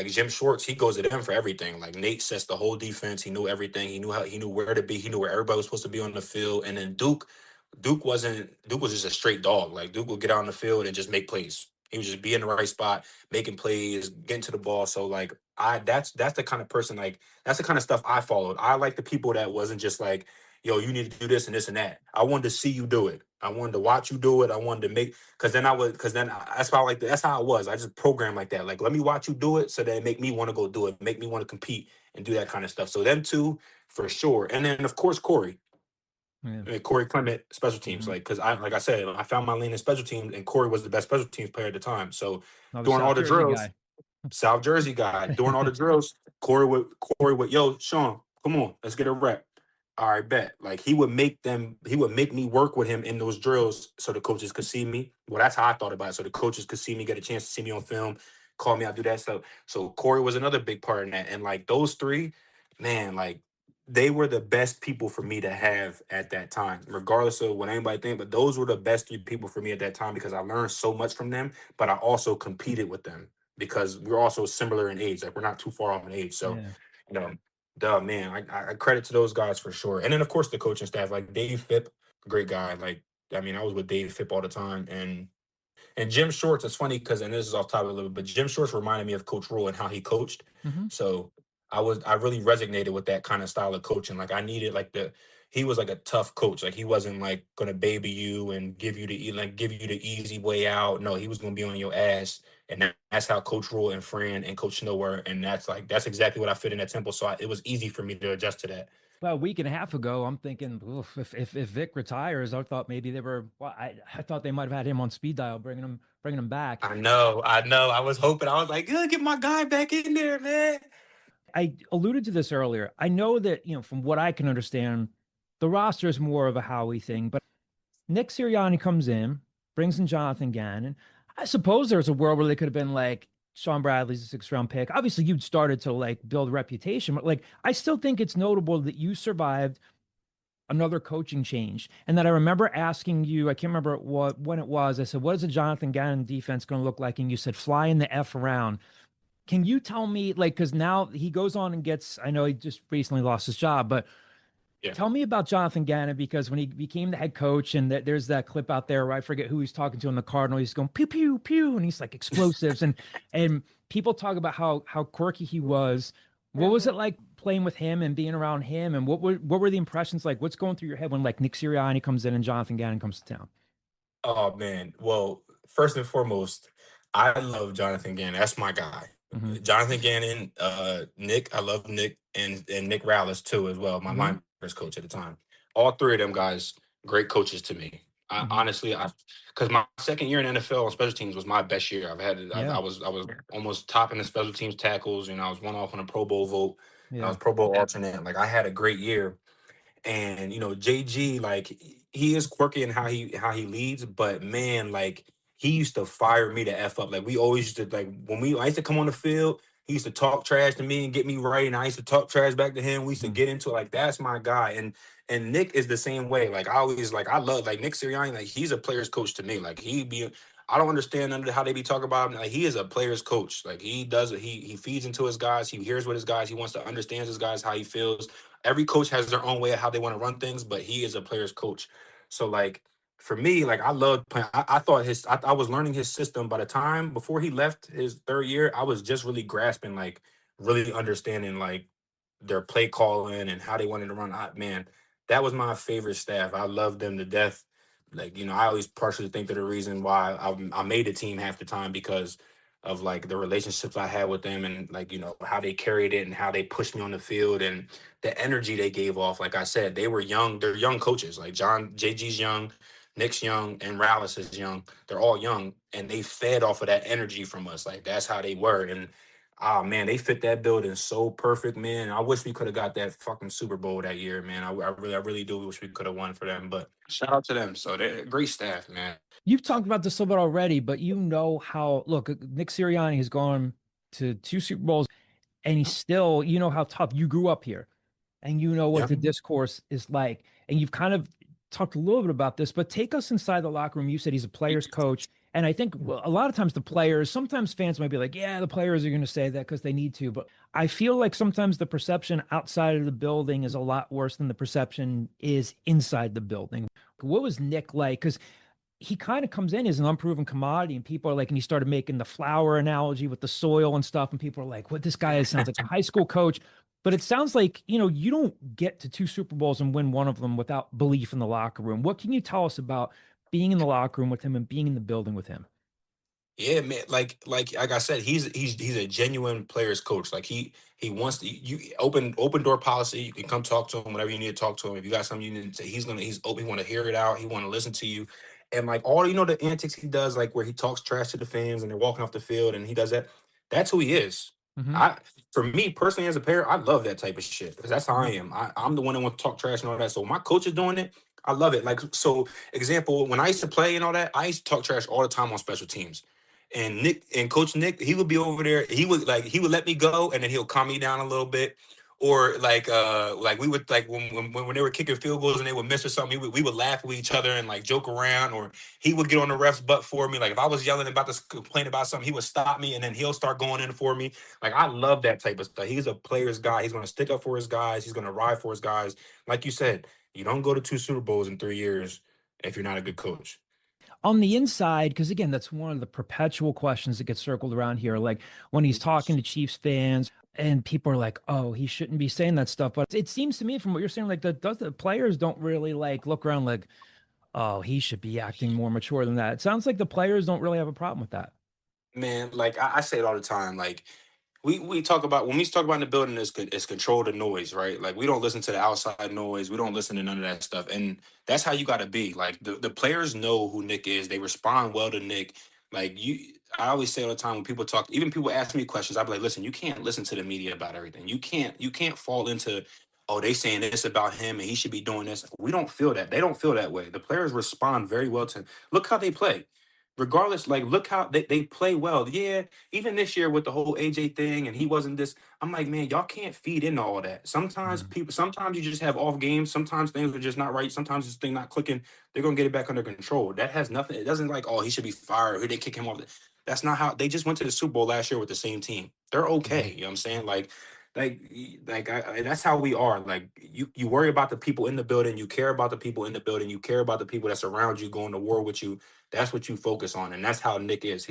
Jim Schwartz, he goes to them for everything. Like Nate sets the whole defense. He knew everything. He knew where to be. He knew where everybody was supposed to be on the field. And then Duke was just a straight dog. Like Duke would get out on the field and just make plays. He would just be in the right spot, making plays, getting to the ball. So like that's the kind of person, like that's the kind of stuff I followed. I like the people that wasn't just like, yo, you need to do this and this and that. I wanted to see you do it. I wanted to watch you do it. I wanted to make that's how that's how I was. I just programmed like that. Like let me watch you do it so that it make me want to go do it, make me want to compete and do that kind of stuff. So them two for sure. And then of course Corey. Yeah. Corey Clement, special teams, Mm-hmm. because like I said, I found my lane in special teams, and Corey was the best special teams player at the time. So Another during all South the Jersey drills, guy. South Jersey guy, during all the drills, Corey would, yo, Shaun, come on, let's get a rep. All right, bet. Like he would make me work with him in those drills so the coaches could see me. Well, that's how I thought about it. So the coaches could see me, get a chance to see me on film, call me out, do that stuff. So Corey was another big part in that. And like those three, man, like they were the best people for me to have at that time, regardless of what anybody think. But those were the best three people for me at that time because I learned so much from them, but I also competed with them because we're also similar in age. Like we're not too far off in age. So, Yeah. you know, duh, man, I credit to those guys for sure. And then of course the coaching staff, like Dave Phipp, great guy. Like, I mean, I was with Dave Phipp all the time. And Jim Shorts, it's funny because, and this is off topic a little bit, but Jim Shorts reminded me of Coach Rule and how he coached. Mm-hmm. So I really resonated with that kind of style of coaching. Like I needed he was like a tough coach. Like he wasn't like gonna baby you and give you the easy way out. No, he was gonna be on your ass. And that's how Coach Rule and Fran and Coach Snow were. And that's exactly what I fit in at Temple. So it was easy for me to adjust to that. Well, a week and a half ago, I'm thinking, oof, if Vic retires, I thought maybe they were. Well, I thought they might have had him on speed dial, bringing him back. I know. I was hoping. I was like, good, get my guy back in there, man. I alluded to this earlier. I know that from what I can understand, the roster is more of a Howie thing, but Nick Sirianni comes in, brings in Jonathan Gannon. I suppose there's a world where they could have been like, Shaun Bradley's a sixth-round pick. Obviously, you'd started to like build a reputation, but like I still think it's notable that you survived another coaching change. And that I remember asking you, I can't remember when it was. I said, what is a Jonathan Gannon defense going to look like? And you said, flying the F around. Can you tell me, like, because now he goes on and gets, I know he just recently lost his job, but Yeah. tell me about Jonathan Gannon, because when he became the head coach, and there's that clip out there where I forget who he's talking to in the Cardinal, he's going pew pew pew, and he's like explosives, and people talk about how quirky he was. What was it like playing with him and being around him? And what were the impressions like? What's going through your head when like Nick Sirianni comes in and Jonathan Gannon comes to town? Oh man. Well, first and foremost, I love Jonathan Gannon. That's my guy. Mm-hmm. Jonathan Gannon, Nick, I love Nick and Nick Rallis too as well, my Mm-hmm. linebackers coach at the time. All three of them guys, great coaches to me. I Mm-hmm. honestly, I because my second year in NFL on special teams was my best year. Yeah. I was almost top in the special teams tackles, and I was one off on a Pro Bowl vote, and I Yeah. was Pro Bowl alternate. Like I had a great year. And JG, like he is quirky in how he leads, but man, like he used to fire me to F up. Like we always used to, like when I used to come on the field, he used to talk trash to me and get me right, and I used to talk trash back to him. We used to Mm-hmm. get into it. Like that's my guy. And Nick is the same way. Like I always, like I love, like Nick Sirianni, like he's a player's coach to me. Like I don't understand none of how they be talking about him. Like he is a player's coach. Like he does it. He feeds into his guys. He hears what his guys. He wants to understand his guys, how he feels. Every coach has their own way of how they want to run things, but he is a player's coach. So like for me, like I loved playing. I thought I was learning his system by the time before he left his third year. I was just really grasping, like really understanding like their play calling and how they wanted to run. Man, that was my favorite staff. I loved them to death. Like, I always partially think that the reason why I made the team half the time because of like the relationships I had with them and like, how they carried it and how they pushed me on the field and the energy they gave off. Like I said, they were young. They're young coaches. Like JG's young, Nick's young, and Rallis is young. They're all young and they fed off of that energy from us. Like that's how they were. And man, they fit that building so perfect, man. I wish we could have got that fucking Super Bowl that year, man. I really do wish we could have won for them. But shout out to them. So they're a great staff, man. You've talked about this a little bit already, but you know how, look, Nick Sirianni has gone to two Super Bowls and he's still, you know how tough you grew up here and you know what Yeah. the discourse is like. And you've kind of talked a little bit about this, but take us inside the locker room. You said he's a player's coach. And I think a lot of times sometimes fans might be like, yeah, the players are going to say that because they need to. But I feel like sometimes the perception outside of the building is a lot worse than the perception is inside the building. What was Nick like? Because he kind of comes in as an unproven commodity, and people are like, and he started making the flower analogy with the soil and stuff, and people are like, "What this guy is sounds like a high school coach." But it sounds like you don't get to two Super Bowls and win one of them without belief in the locker room. What can you tell us about being in the locker room with him and being in the building with him? Yeah, man. Like I said, he's a genuine players coach. Like he wants to, you open door policy. You can come talk to him whenever you need to talk to him. If you got something you need to say, he's open. He want to hear it out. He want to listen to you. And like all the antics he does, like where he talks trash to the fans and they're walking off the field and he does that. That's who he is. Mm-hmm. I For me personally as a player, I love that type of shit because that's how I Mm-hmm. am. I'm the one that wants to talk trash and all that. So when my coach is doing it, I love it. Like so, example, when I used to play and all that, I used to talk trash all the time on special teams. And Coach Nick, he would be over there. He would let me go, and then he'll calm me down a little bit. Or like we would like when they were kicking field goals and they would miss or something, we would laugh with each other and like joke around. Or he would get on the ref's butt for me. Like if I was yelling about to complain about something, he would stop me and then he'll start going in for me. Like I love that type of stuff. He's a player's guy. He's going to stick up for his guys. He's going to ride for his guys. Like you said, you don't go to two Super Bowls in 3 years if you're not a good coach. On the inside, because again, that's one of the perpetual questions that gets circled around here. Like when he's talking to Chiefs fans, and people are like, "Oh, he shouldn't be saying that stuff." But it seems to me, from what you're saying, like the players don't really like look around like, "Oh, he should be acting more mature than that." It sounds like the players don't really have a problem with that. Man, like I say it all the time. Like we talk about when we talk about in the building is control the noise, right? Like we don't listen to the outside noise. We don't listen to none of that stuff. And that's how you got to be. Like the players know who Nick is. They respond well to Nick. Like I always say all the time when people talk, even people ask me questions, I'll be like, listen, you can't listen to the media about everything. You can't fall into, oh, they saying this about him and he should be doing this. We don't feel that. They don't feel that way. The players respond very well to, look how they play. Regardless, like look how they play well. Yeah, even this year with the whole AJ thing and he wasn't this, I'm like, man, y'all can't feed into all that. Mhm. Sometimes you just have off games. Sometimes things are just not right. Sometimes this thing not clicking. They're gonna get it back under control. That has nothing. It doesn't like, oh, he should be fired. Who they kick him off. That's not how they just went to the Super Bowl last year with the same team. They're okay. Mhm. You know what I'm saying? Like, that's how we are. Like you worry about the people in the building. You care about the people in the building. You care about the people that's around you going to war with you. That's what you focus on, and that's how Nick is.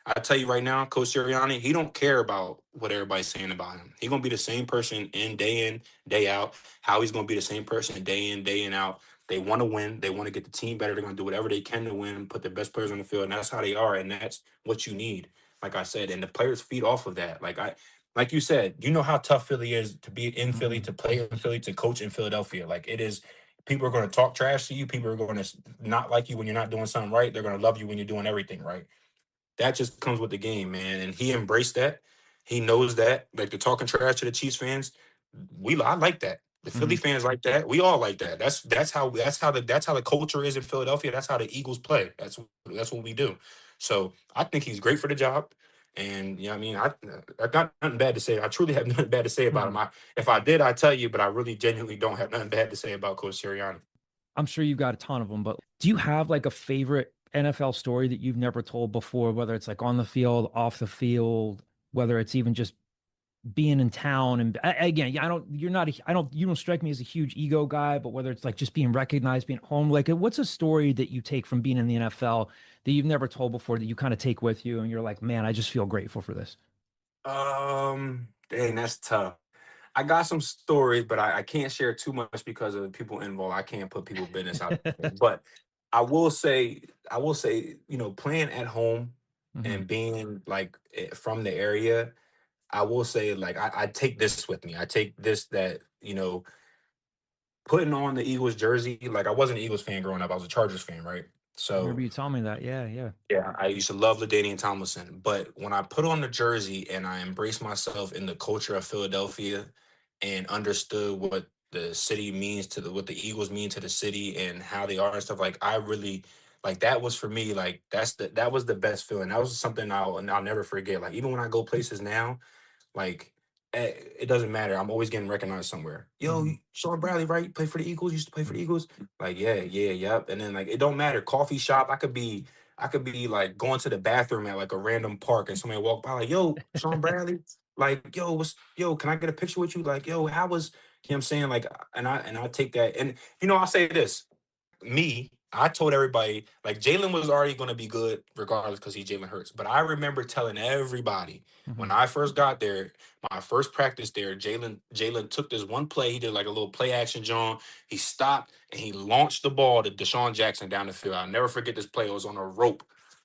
I tell you right now, Coach Sirianni, he don't care about what everybody's saying about him. He's gonna be the same person in, day out. How he's gonna be the same person day in, out. They want to win. They want to get the team better. They're gonna do whatever they can to win, put the best players on the field, and that's how they are, and that's what you need. Like I said, and the players feed off of that. Like you said, you know how tough Philly is to be in Philly, to play in Philly, to coach in Philadelphia. Like it is. People are going to talk trash to you. People are going to not like you when you're not doing something right. They're going to love you when you're doing everything right. That just comes with the game, man. And he embraced that. He knows that. Like the talking trash to the Chiefs fans, I like that. The Philly fans like that. We all like that. That's how the culture is in Philadelphia. That's how the Eagles play. That's what we do. So I think he's great for the job. And I mean, I got nothing bad to say. I truly have nothing bad to say about him. If I did, I'd tell you, but I really genuinely don't have nothing bad to say about Coach Sirianni. I'm sure you've got a ton of them, but do you have like a favorite NFL story that you've never told before, whether it's like on the field, off the field, whether it's even just being in town? And again, you don't strike me as a huge ego guy, but whether it's like just being recognized, being at home, like what's a story that you take from being in the NFL that you've never told before that you kind of take with you and you're like, man, I just feel grateful for this? Dang, that's tough. I got some stories, but I can't share too much because of the people involved. I can't put people business out there. But I will say, playing at home and being like from the area, I will say like I take this with me. I take this that, putting on the Eagles jersey, like I wasn't an Eagles fan growing up. I was a Chargers fan, right? I remember So you telling me that. Yeah, yeah. yeah, I used to love LaDainian Tomlinson, but when I put on the jersey and I embraced myself in the culture of Philadelphia and understood what the city means what the Eagles mean to the city and how they are and stuff, like I really like that was for me like that was the best feeling. That was something I'll never forget. Like even when I go places now, like it doesn't matter. I'm always getting recognized somewhere. Yo, Shaun Bradley, right? You play for the Eagles. You used to play for the Eagles. Like, yeah, yep. And then like it don't matter. Coffee shop. I could be like going to the bathroom at like a random park, and somebody walk by like, yo, Shaun Bradley. Like, can I get a picture with you? Like, yo, how was you know what I'm saying? Like, and I take that, and I'll say this. I told everybody like Jalen was already going to be good regardless because he's Jalen Hurts. But I remember telling everybody when I first got there, my first practice there, Jalen took this one play. He did like a little play action, John. He stopped and he launched the ball to Deshaun Jackson down the field. I'll never forget this play. It was on a rope.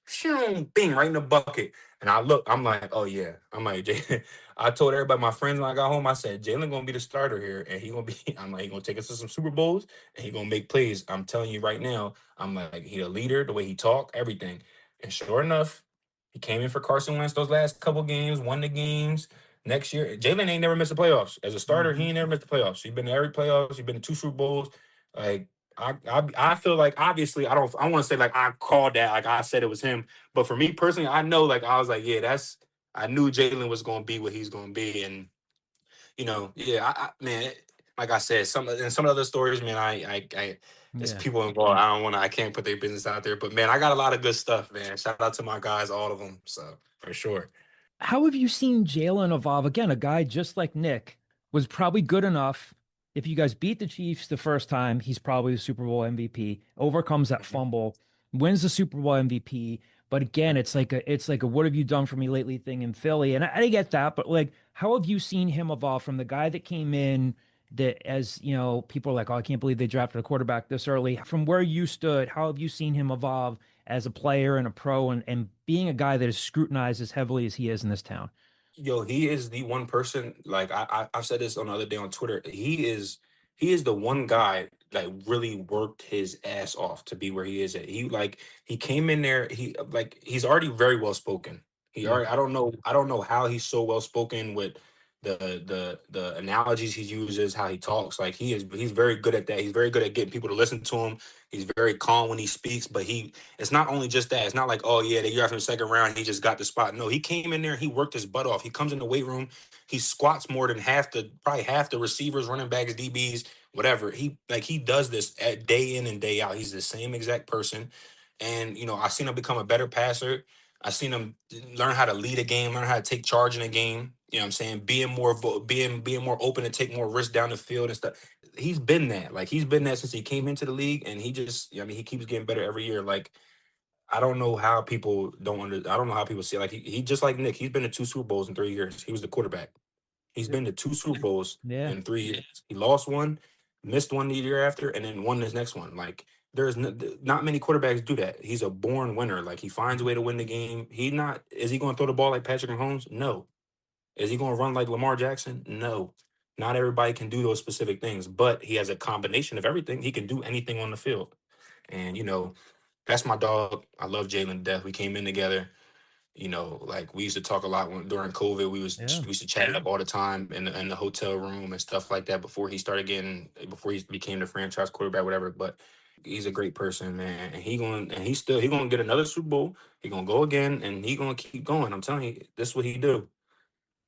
Shoom, bing, right in the bucket. And I'm like, oh yeah. I'm like, I told everybody, my friends when I got home, I said, Jalen gonna be the starter here, and I'm like, he gonna take us to some Super Bowls, and he gonna make plays. I'm telling you right now, I'm like, he a leader, the way he talk, everything. And sure enough, he came in for Carson Wentz those last couple games, won the games. Next year, Jalen ain't never missed the playoffs. As a starter, he ain't never missed the playoffs. He's been to every playoffs. He's been to 2 Super Bowls. Like I feel like obviously I want to say like I called that like I said it was him, but for me personally, I know like I was like yeah I knew Jalen was going to be what he's going to be, and yeah man, like I said, some other stories, man, there's people involved. I can't put their business out there, but man, I got a lot of good stuff, man. Shout out to my guys, all of them, so for sure. How have you seen Jalen evolve? Again, a guy just like Nick was probably good enough. If you guys beat the Chiefs the first time, he's probably the Super Bowl MVP, overcomes that fumble, wins the Super Bowl MVP. But again, it's like a what have you done for me lately thing in Philly. And I get that, but like, how have you seen him evolve from the guy that came in that as people are like, oh, I can't believe they drafted a quarterback this early. From where you stood, how have you seen him evolve as a player and a pro and being a guy that is scrutinized as heavily as he is in this town? Yo, he is the one person. Like I've said this on the other day on Twitter. He is the one guy that really worked his ass off to be where he is at. He came in there. He's already very well spoken. He Yeah. already I don't know how he's so well spoken with the analogies he uses, how he talks. Like he's very good at that. He's very good at getting people to listen to him. He's very calm when he speaks, but it's not only just that. It's not like, oh yeah, they drafted him second round, he just got the spot. No, he came in there, he worked his butt off. He comes in the weight room, he squats more than probably half the receivers, running backs, DBs, whatever. He does this at day in and day out. He's the same exact person. And I've seen him become a better passer. I've seen him learn how to lead a game, learn how to take charge in a game. You know what I'm saying? Being more open to take more risks down the field and stuff. He's been that. Like he's been that since he came into the league, and he just, he keeps getting better every year. Like I don't know how people I don't know how people see it. Like he just like Nick. He's been to 2 Super Bowls in 3 years. He was the quarterback. He's been to 2 Super Bowls Yeah. in 3 years. He lost one, missed one the year after, and then won his next one. Like not many quarterbacks do that. He's a born winner. Like he finds a way to win the game. Is he going to throw the ball like Patrick Mahomes? No. Is he going to run like Lamar Jackson? No. Not everybody can do those specific things, but he has a combination of everything. He can do anything on the field. And, that's my dog. I love Jalen to death. We came in together. Like we used to talk a lot during COVID. We used to chat up all the time in the hotel room and stuff like that before he became the franchise quarterback, whatever. But he's a great person, man. And he's gonna get another Super Bowl. He gonna go again, and he gonna keep going. I'm telling you, this is what he do.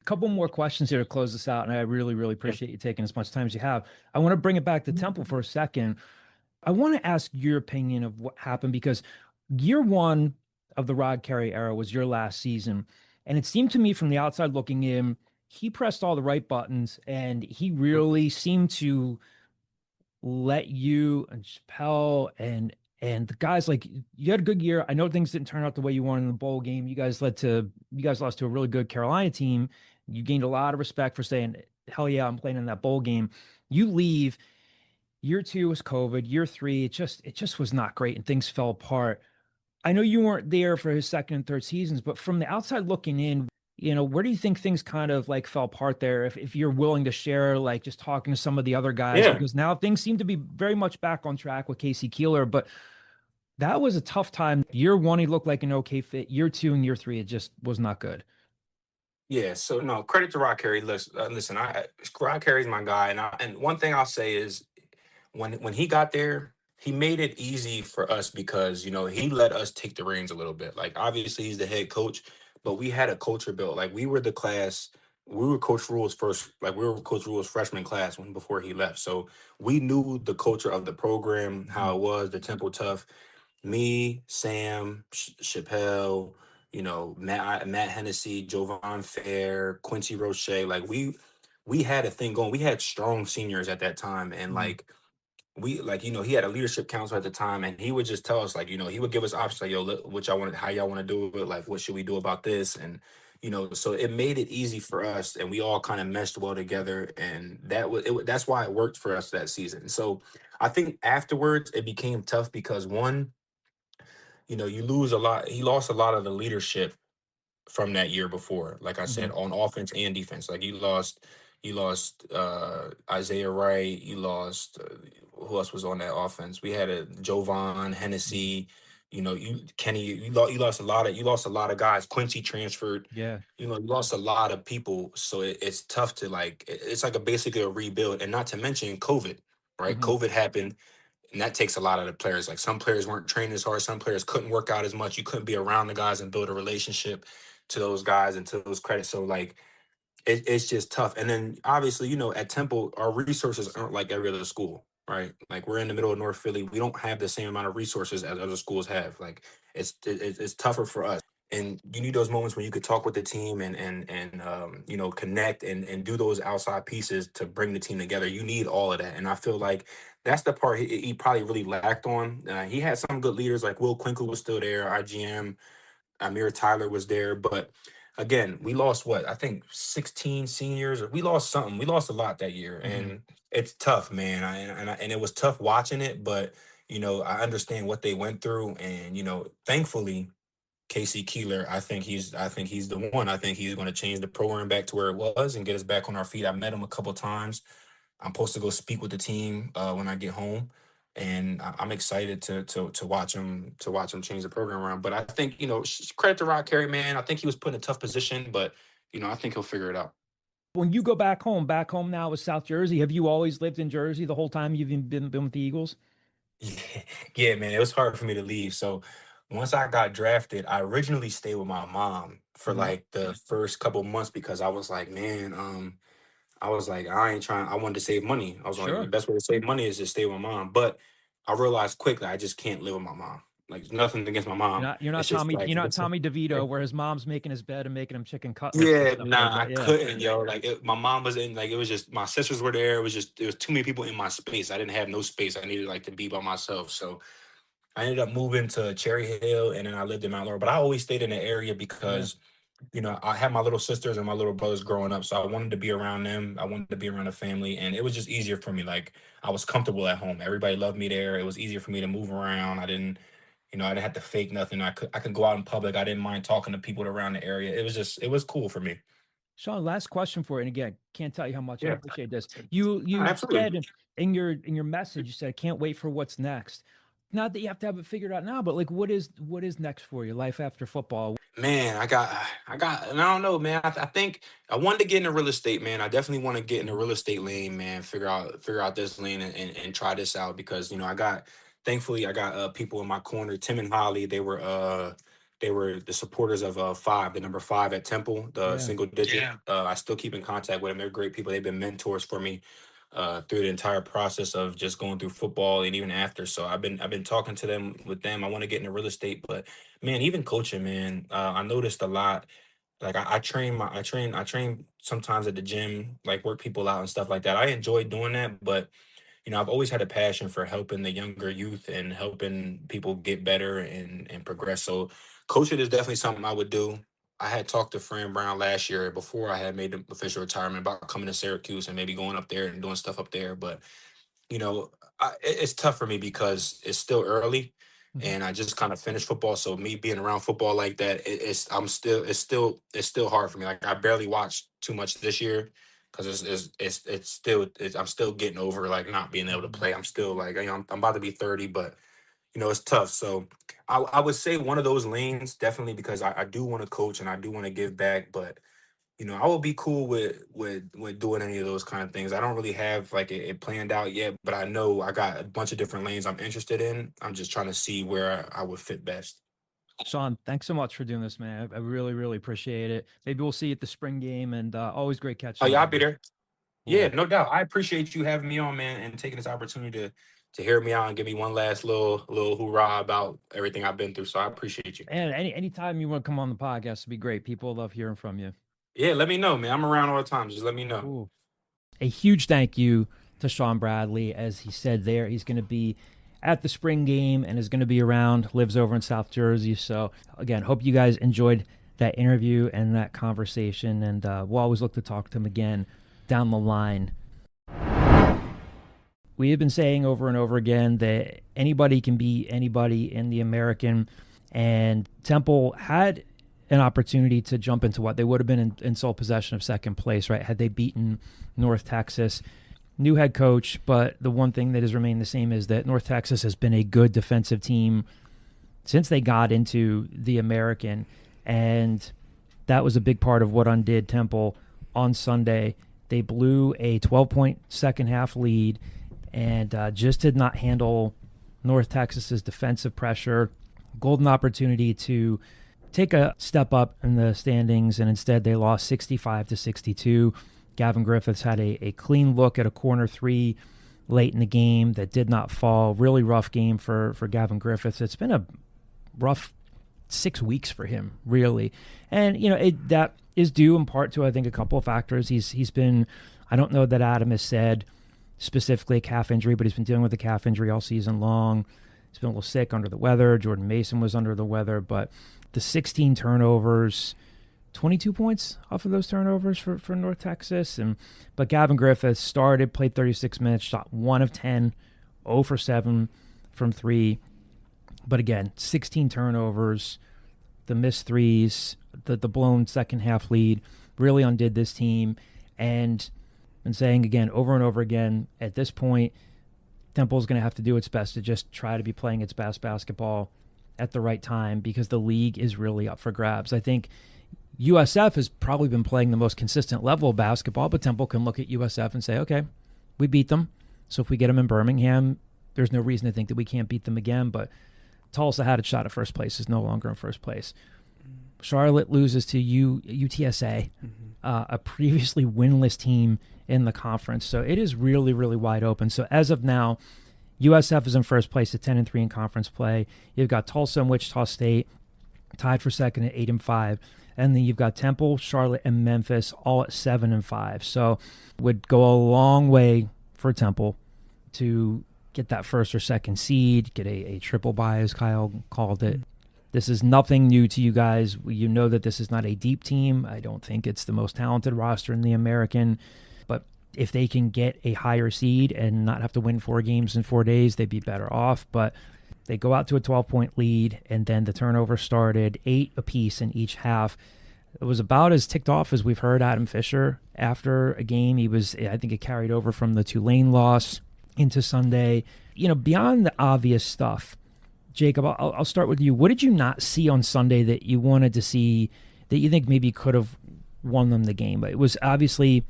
Couple more questions here to close this out, and I really, really appreciate you taking as much time as you have. I want to bring it back to Temple for a second. I want to ask your opinion of what happened because year one of the Rod Carey era was your last season. And it seemed to me from the outside looking in, he pressed all the right buttons and he really seemed to let you and Chappelle and the guys like you had a good year. I know things didn't turn out the way you wanted in the bowl game. You guys lost to a really good Carolina team. You gained a lot of respect for saying, hell yeah, I'm playing in that bowl game. You leave. Year two was COVID. Year three, it just was not great and things fell apart. I know you weren't there for his second and third seasons, but from the outside looking in, where do you think things kind of like fell apart there? If you're willing to share, like just talking to some of the other guys, Yeah. because now things seem to be very much back on track with Casey Keeler, but that was a tough time. Year one, he looked like an okay fit. Year two and year three, it just was not good. Yeah, so no credit to Rod Carey. Listen, Rod Carey's my guy, and one thing I'll say is when he got there, he made it easy for us because he let us take the reins a little bit. Like obviously he's the head coach, but we had a culture built. Like we were the class. We were Coach Rule's first. Like we were Coach Rule's freshman class before he left. So we knew the culture of the program, how it was, the Temple Tough. Me, Sam, Chappelle, Matt Hennessy, Jovan Fair, Quincy Roche. Like we had a thing going. We had strong seniors at that time, and Mhm. he had a leadership council at the time, and he would just tell us he would give us options like, yo, look, what y'all want, how y'all want to do it, like what should we do about this, and so it made it easy for us, and we all kind of meshed well together, and that's why it worked for us that season. So I think afterwards it became tough because one, you lose a lot. He lost a lot of the leadership from that year before. Like I said, Mhm. on offense and defense. Like you lost Isaiah Wright. You lost who else was on that offense? We had a Jovan Hennessy. Kenny. You lost a lot of guys. Quincy transferred. Yeah. You lost a lot of people. So it's tough to it's like basically a rebuild. And not to mention COVID, right? Mhm. COVID happened, and that takes a lot of the players. Like some players weren't training as hard. Some players couldn't work out as much. You couldn't be around the guys and build a relationship to those guys and to those credits. So it's just tough. And then obviously, at Temple, our resources aren't like every other school, right? Like we're in the middle of North Philly. We don't have the same amount of resources as other schools have. Like it's tougher for us. And you need those moments when you could talk with the team and connect and do those outside pieces to bring the team together. You need all of that, and I feel like that's the part he probably really lacked on. He had some good leaders like Will Quinkle was still there, IGM, Amir Tyler was there, but again, we lost what I think 16 seniors. We lost something. We lost a lot that year, Mhm. and it's tough, man. And it was tough watching it, but I understand what they went through, and thankfully Casey Keeler, I think he's the one. I think he's going to change the program back to where it was and get us back on our feet. I met him a couple times. I'm supposed to go speak with the team when I get home, and I'm excited to watch him change the program around. But I think credit to Rod Carey, man. I think he was put in a tough position, but I think he'll figure it out. When you go back home now is South Jersey. Have you always lived in Jersey the whole time you've been with the Eagles? Yeah, yeah, man, it was hard for me to leave. So once I got drafted, I originally stayed with my mom for Mhm. like the first couple months because I was like, man, I was like, I ain't trying. I wanted to save money. I was like, the Sure. best way to save money is to stay with my mom. But I realized quickly I just can't live with my mom. Like nothing against my You're mom. not you're not It's just Tommy like you're not Tommy DeVito where his mom's making his bed and making him chicken cutlets and yeah, stuff like nah, I that. Yeah. couldn't, yo. My mom was in, it was just my sisters were there. It was too many people in my space. I didn't have no space. I needed to be by myself. So I ended up moving to Cherry Hill, and then I lived in Mount Laurel. But I always stayed in the area Yeah. because, I had my little sisters and my little brothers growing up, so I wanted to be around them. I wanted to be around the family, and it was just easier for me. Like, I was comfortable at home. Everybody loved me there. It was easier for me to move around. I didn't have to fake nothing. I could go out in public. I didn't mind talking to people around the area. It was cool for me. Shaun, last question for you. And again, can't tell you how much I Yeah, appreciate this. You absolutely. said in your message, you said, I can't wait for what's next. Not that you have to have it figured out now, but like what is next for you? Life after football. Man, and I don't know, man. I think I wanted to get into real estate, man. I definitely want to get in the real estate lane, man. Figure out this lane and try this out because thankfully I got people in my corner. Tim and Holly, they were the supporters of the number five at Temple, the Yeah. single digit. Yeah. I still keep in contact with them. They're great people. They've been mentors for me through the entire process of just going through football and even after. So I've been talking to them with them. I want to get into real estate, but man, even coaching, man, I noticed a lot. Like I train sometimes at the gym, like work people out and stuff like that. I enjoy doing that, but I've always had a passion for helping the younger youth and helping people get better and progress. So coaching is definitely something I would do. I had talked to Fran Brown last year before I had made the official retirement about coming to Syracuse and maybe going up there and doing stuff up there. But you know, it's tough for me because it's still early, Mhm. and I just kind of finished football. So me being around football like that, it's still hard for me. Like I barely watched too much this year because I'm still getting over like not being able to Mhm. play. I'm still like I'm about to be 30, but it's tough. So I would say one of those lanes definitely because I do want to coach and I do want to give back, but I will be cool with doing any of those kind of things. I don't really have like it planned out yet, but I know I got a bunch of different lanes I'm interested in. I'm just trying to see where I would fit best. Shaun, thanks so much for doing this, man. I really, really appreciate it. Maybe we'll see you at the spring game, and always great Oh catching yeah, up, I'll be man. there. Yeah, Cool. no doubt. I appreciate you having me on, man, and taking this opportunity to hear me out and give me one last little hoorah about everything I've been through. So I appreciate you. And anytime you want to come on the podcast, it'd be great. People love hearing from you. Yeah, let me know, man. I'm around all the time. Just let me know. Cool. A huge thank you to Shaun Bradley. As he said there, he's going to be at the spring game and is going to be around, lives over in South Jersey. So, again, hope you guys enjoyed that interview and that conversation. And we'll always look to talk to him again down the line. We have been saying over and over again that anybody can beat anybody in the American, and Temple had an opportunity to jump into what they would have been in sole possession of second place, right? Had they beaten North Texas. New head coach, but the one thing that has remained the same is that North Texas has been a good defensive team since they got into the American, and that was a big part of what undid Temple on Sunday. They blew a 12-point second half lead and just did not handle North Texas's defensive pressure. Golden opportunity to take a step up in the standings, and instead they lost 65-62. Gavin Griffiths had a clean look at a corner three late in the game that did not fall. Really rough game for Gavin Griffiths. It's been a rough 6 weeks for him, really. And, that is due in part to, I think, a couple of factors. He's been, I don't know that Adam has said specifically a calf injury, but he's been dealing with a calf injury all season long. He's been a little sick, under the weather. Jordan Mason was under the weather, but the 16 turnovers, 22 points off of those turnovers for North Texas. But Gavin Griffiths started, played 36 minutes, shot 1 of 10, 0 for 7 from 3. But again, 16 turnovers, the missed threes, the blown second half lead really undid this team. And I'm saying again, over and over again, at this point, Temple's going to have to do its best to just try to be playing its best basketball at the right time because the league is really up for grabs. I think USF has probably been playing the most consistent level of basketball, but Temple can look at USF and say, okay, we beat them. So if we get them in Birmingham, there's no reason to think that we can't beat them again. But Tulsa had a shot at first place, is no longer in first place. Charlotte loses to UTSA, a previously winless team in the conference. So it is really, really wide open. So as of now, USF is in first place at 10-3 in conference play. You've got Tulsa and Wichita State tied for second at 8-5. And then you've got Temple, Charlotte, and Memphis all at 7-5. So would go a long way for Temple to get that first or second seed, get a triple bye, as Kyle called it. This is nothing new to you guys. You know that this is not a deep team. I don't think it's the most talented roster in the American. But if they can get a higher seed and not have to win 4 games in 4 days, they'd be better off. But they go out to a 12-point lead, and then the turnover started, 8 apiece in each half. It was about as ticked off as we've heard Adam Fisher after a game. I think it carried over from the Tulane loss into Sunday. Beyond the obvious stuff, Jacob, I'll start with you. What did you not see on Sunday that you wanted to see that you think maybe could have won them the game? But it was obviously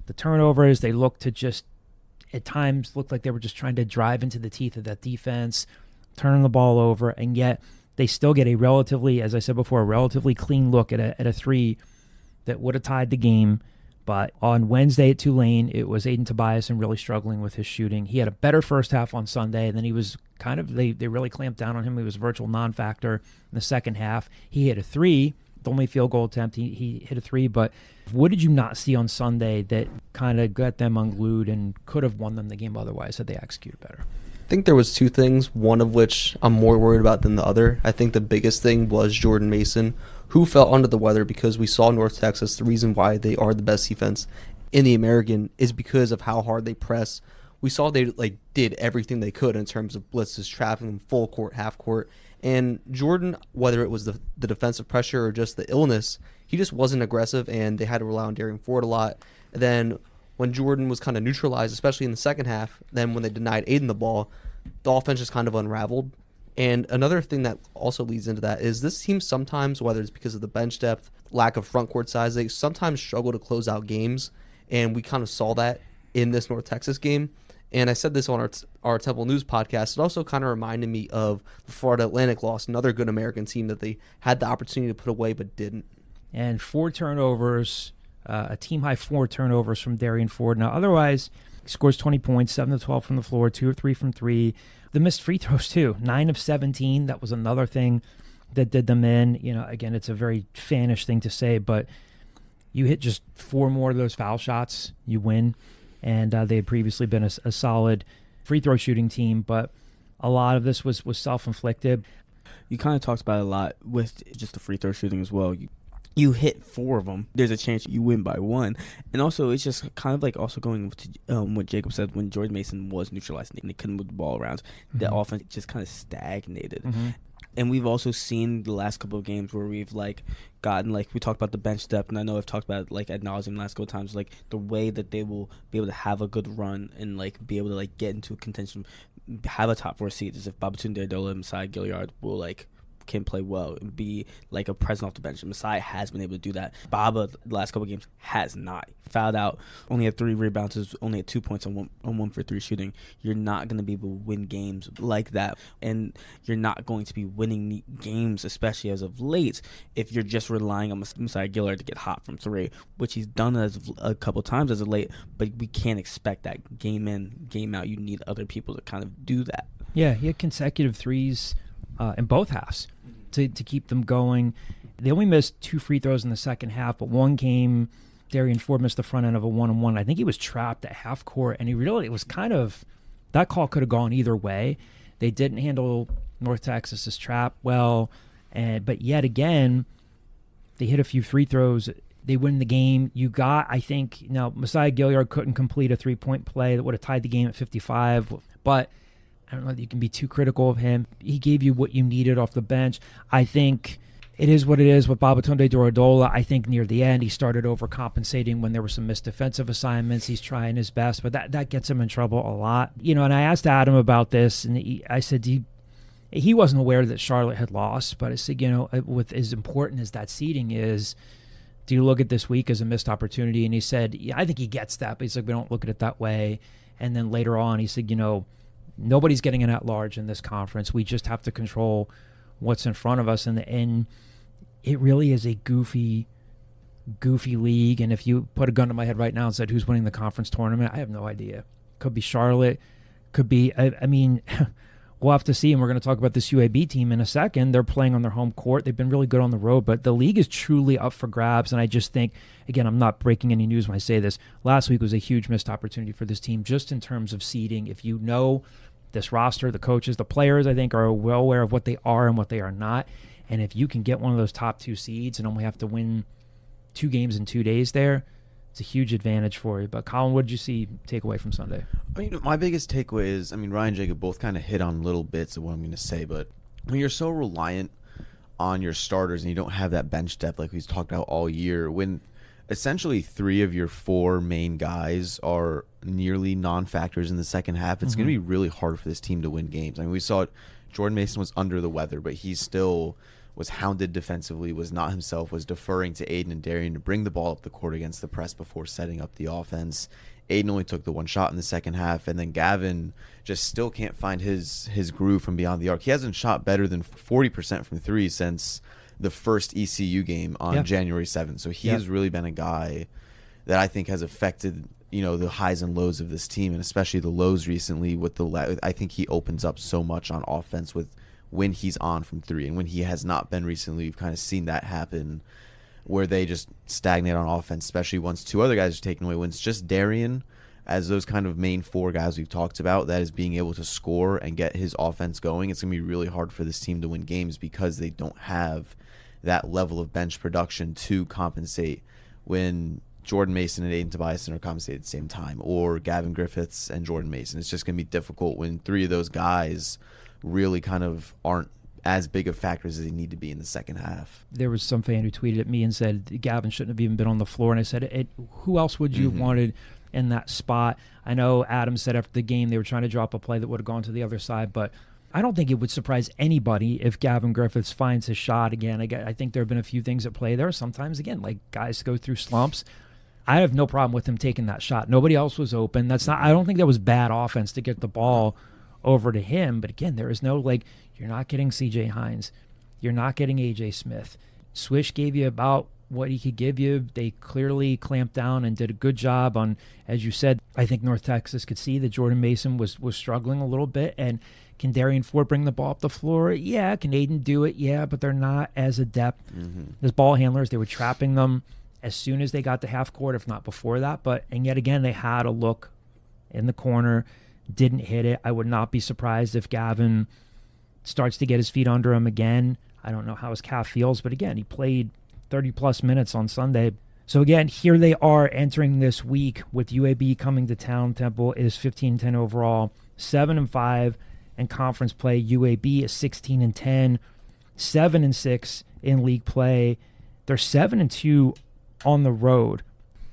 the turnovers. They looked to just, at times, looked like they were just trying to drive into the teeth of that defense, turning the ball over, and yet they still get a relatively, as I said before, a relatively clean look at a 3 that would have tied the game. But on Wednesday at Tulane, it was Aiden Tobias and really struggling with his shooting. He had a better first half on Sunday, and then he was they really clamped down on him. He was a virtual non-factor in the second half. He hit a 3, the only field goal attempt. He hit a 3, but what did you not see on Sunday that kind of got them unglued and could have won them the game otherwise had they executed better? I think there was 2 things, one of which I'm more worried about than the other. I think the biggest thing was Jordan Mason, who fell under the weather because we saw North Texas. The reason why they are the best defense in the American is because of how hard they press. We saw they did everything they could in terms of blitzes, trapping them full court, half court. And Jordan, whether it was the defensive pressure or just the illness, he just wasn't aggressive, and they had to rely on Darian Ford a lot. And then when Jordan was kind of neutralized, especially in the second half, then when they denied Aiden the ball, the offense just kind of unraveled. And another thing that also leads into that is this team sometimes, whether it's because of the bench depth, lack of front court size, they sometimes struggle to close out games. And we kind of saw that in this North Texas game. And I said this on our Temple News podcast. It also kind of reminded me of the Florida Atlantic loss, another good American team that they had the opportunity to put away but didn't. And 4 turnovers, a team-high 4 turnovers from Darian Ford. Now, otherwise, he scores 20 points, 7 of 12 from the floor, 2 of 3 from 3. The missed free throws, too, 9 of 17. That was another thing that did them in. Again, it's a very fanish thing to say, but you hit just 4 more of those foul shots, you win. And they had previously been a solid free throw shooting team, but a lot of this was self-inflicted. You kind of talked about it a lot with just the free throw shooting as well. You hit 4 of them, there's a chance you win by 1. And also, it's just kind of also going to what Jacob said when Jordan Mason was neutralized and they couldn't move the ball around. Mm-hmm. The offense just kind of stagnated. Mm-hmm. And we've also seen the last couple of games where we've gotten we talked about the bench depth, and I know I've talked about it ad nauseum the last couple of times, the way that they will be able to have a good run and be able to get into contention, have a top 4 seed, as if Babatunde Adola and Messiah Gilliard will can play well and be a presence off the bench. And Messiah has been able to do that. Baba, the last couple of games, has not. Fouled out, only had 3 rebounds, only had 2 points on 1 for 3 shooting. You're not going to be able to win games like that. And you're not going to be winning games, especially as of late, if you're just relying on Messiah Gillard to get hot from 3, which he's done a couple times as of late, but we can't expect that game in, game out. You need other people to kind of do that. Yeah, he had consecutive 3s in both halves to keep them going. They only missed 2 free throws in the second half, but one game, Darian Ford missed the front end of a 1-on-1. I think he was trapped at half court, and it was kind of, that call could have gone either way. They didn't handle North Texas's trap well, but yet again, they hit a few free throws. They win the game. Messiah Gilliard couldn't complete a 3-point play that would have tied the game at 55, but I don't know that you can be too critical of him. He gave you what you needed off the bench. I think it is what it is with Babatunde Dorodola. I think near the end he started overcompensating when there were some missed defensive assignments. He's trying his best, but that gets him in trouble a lot. And I asked Adam about this, and I said he wasn't aware that Charlotte had lost, but I said, with as important as that seeding is, do you look at this week as a missed opportunity? And he said, yeah, I think he gets that, but he's like, we don't look at it that way. And then later on he said, nobody's getting an at-large in this conference. We just have to control what's in front of us. And it really is a goofy league. And if you put a gun to my head right now and said, who's winning the conference tournament, I have no idea. Could be Charlotte. Could be, we'll have to see. And we're going to talk about this UAB team in a second. They're playing on their home court. They've been really good on the road, but the league is truly up for grabs. And I just think, again, I'm not breaking any news when I say this. Last week was a huge missed opportunity for this team, just in terms of seeding. If you know this roster, the coaches, the players, I think, are well aware of what they are and what they are not. And if you can get one of those top 2 seeds and only have to win 2 games in 2 days there, it's a huge advantage for you. But Colin, what did you take away from Sunday? I mean, my biggest takeaway is, Ryan and Jacob both kind of hit on little bits of what I'm going to say, but when you're so reliant on your starters and you don't have that bench depth like we've talked about all year, when essentially 3 of your 4 main guys are nearly non-factors in the second half, it's going to be really hard for this team to win games. I mean, we saw it. Jordan Mason was under the weather, but he still was hounded defensively, was not himself, was deferring to Aiden and Darian to bring the ball up the court against the press before setting up the offense. Aiden only took the 1 shot in the second half, and then Gavin just still can't find his groove from beyond the arc. He hasn't shot better than 40% from 3 since the first ECU game on January 7th. So he has really been a guy that I think has affected, the highs and lows of this team, and especially the lows recently with I think he opens up so much on offense with when he's on from 3, and when he has not been recently, we've kind of seen that happen where they just stagnate on offense, especially once 2 other guys are taken away. When it's just Darian as those kind of main 4 guys we've talked about, that is being able to score and get his offense going, it's going to be really hard for this team to win games because they don't have that level of bench production to compensate when Jordan Mason and Aiden Tobiason are compensated at the same time, or Gavin Griffiths and Jordan Mason. It's just going to be difficult when 3 of those guys really kind of aren't as big of factors as they need to be in the second half. There was some fan who tweeted at me and said Gavin shouldn't have even been on the floor, and I said, who else would you have wanted in that spot? I know Adam said after the game they were trying to drop a play that would have gone to the other side, but I don't think it would surprise anybody if Gavin Griffiths finds his shot again. I think there have been a few things at play there. Sometimes, again, like guys go through slumps. I have no problem with him taking that shot. Nobody else was open. I don't think that was bad offense to get the ball over to him. But again, there is no, you're not getting CJ Hines. You're not getting AJ Smith. Swish gave you about what he could give you. They clearly clamped down and did a good job on, as you said, I think North Texas could see that Jordan Mason was struggling a little bit. And can Darian Ford bring the ball up the floor? Yeah. Can Aiden do it? Yeah, but they're not as adept as ball handlers. They were trapping them as soon as they got to half court, if not before that. And yet again, they had a look in the corner, didn't hit it. I would not be surprised if Gavin starts to get his feet under him again. I don't know how his calf feels, but again, he played 30-plus minutes on Sunday. So again, here they are entering this week with UAB coming to town. Temple is 15-10 overall, 7-5 in conference play. UAB is 16-10, 7-6 in league play. They're 7-2 on the road,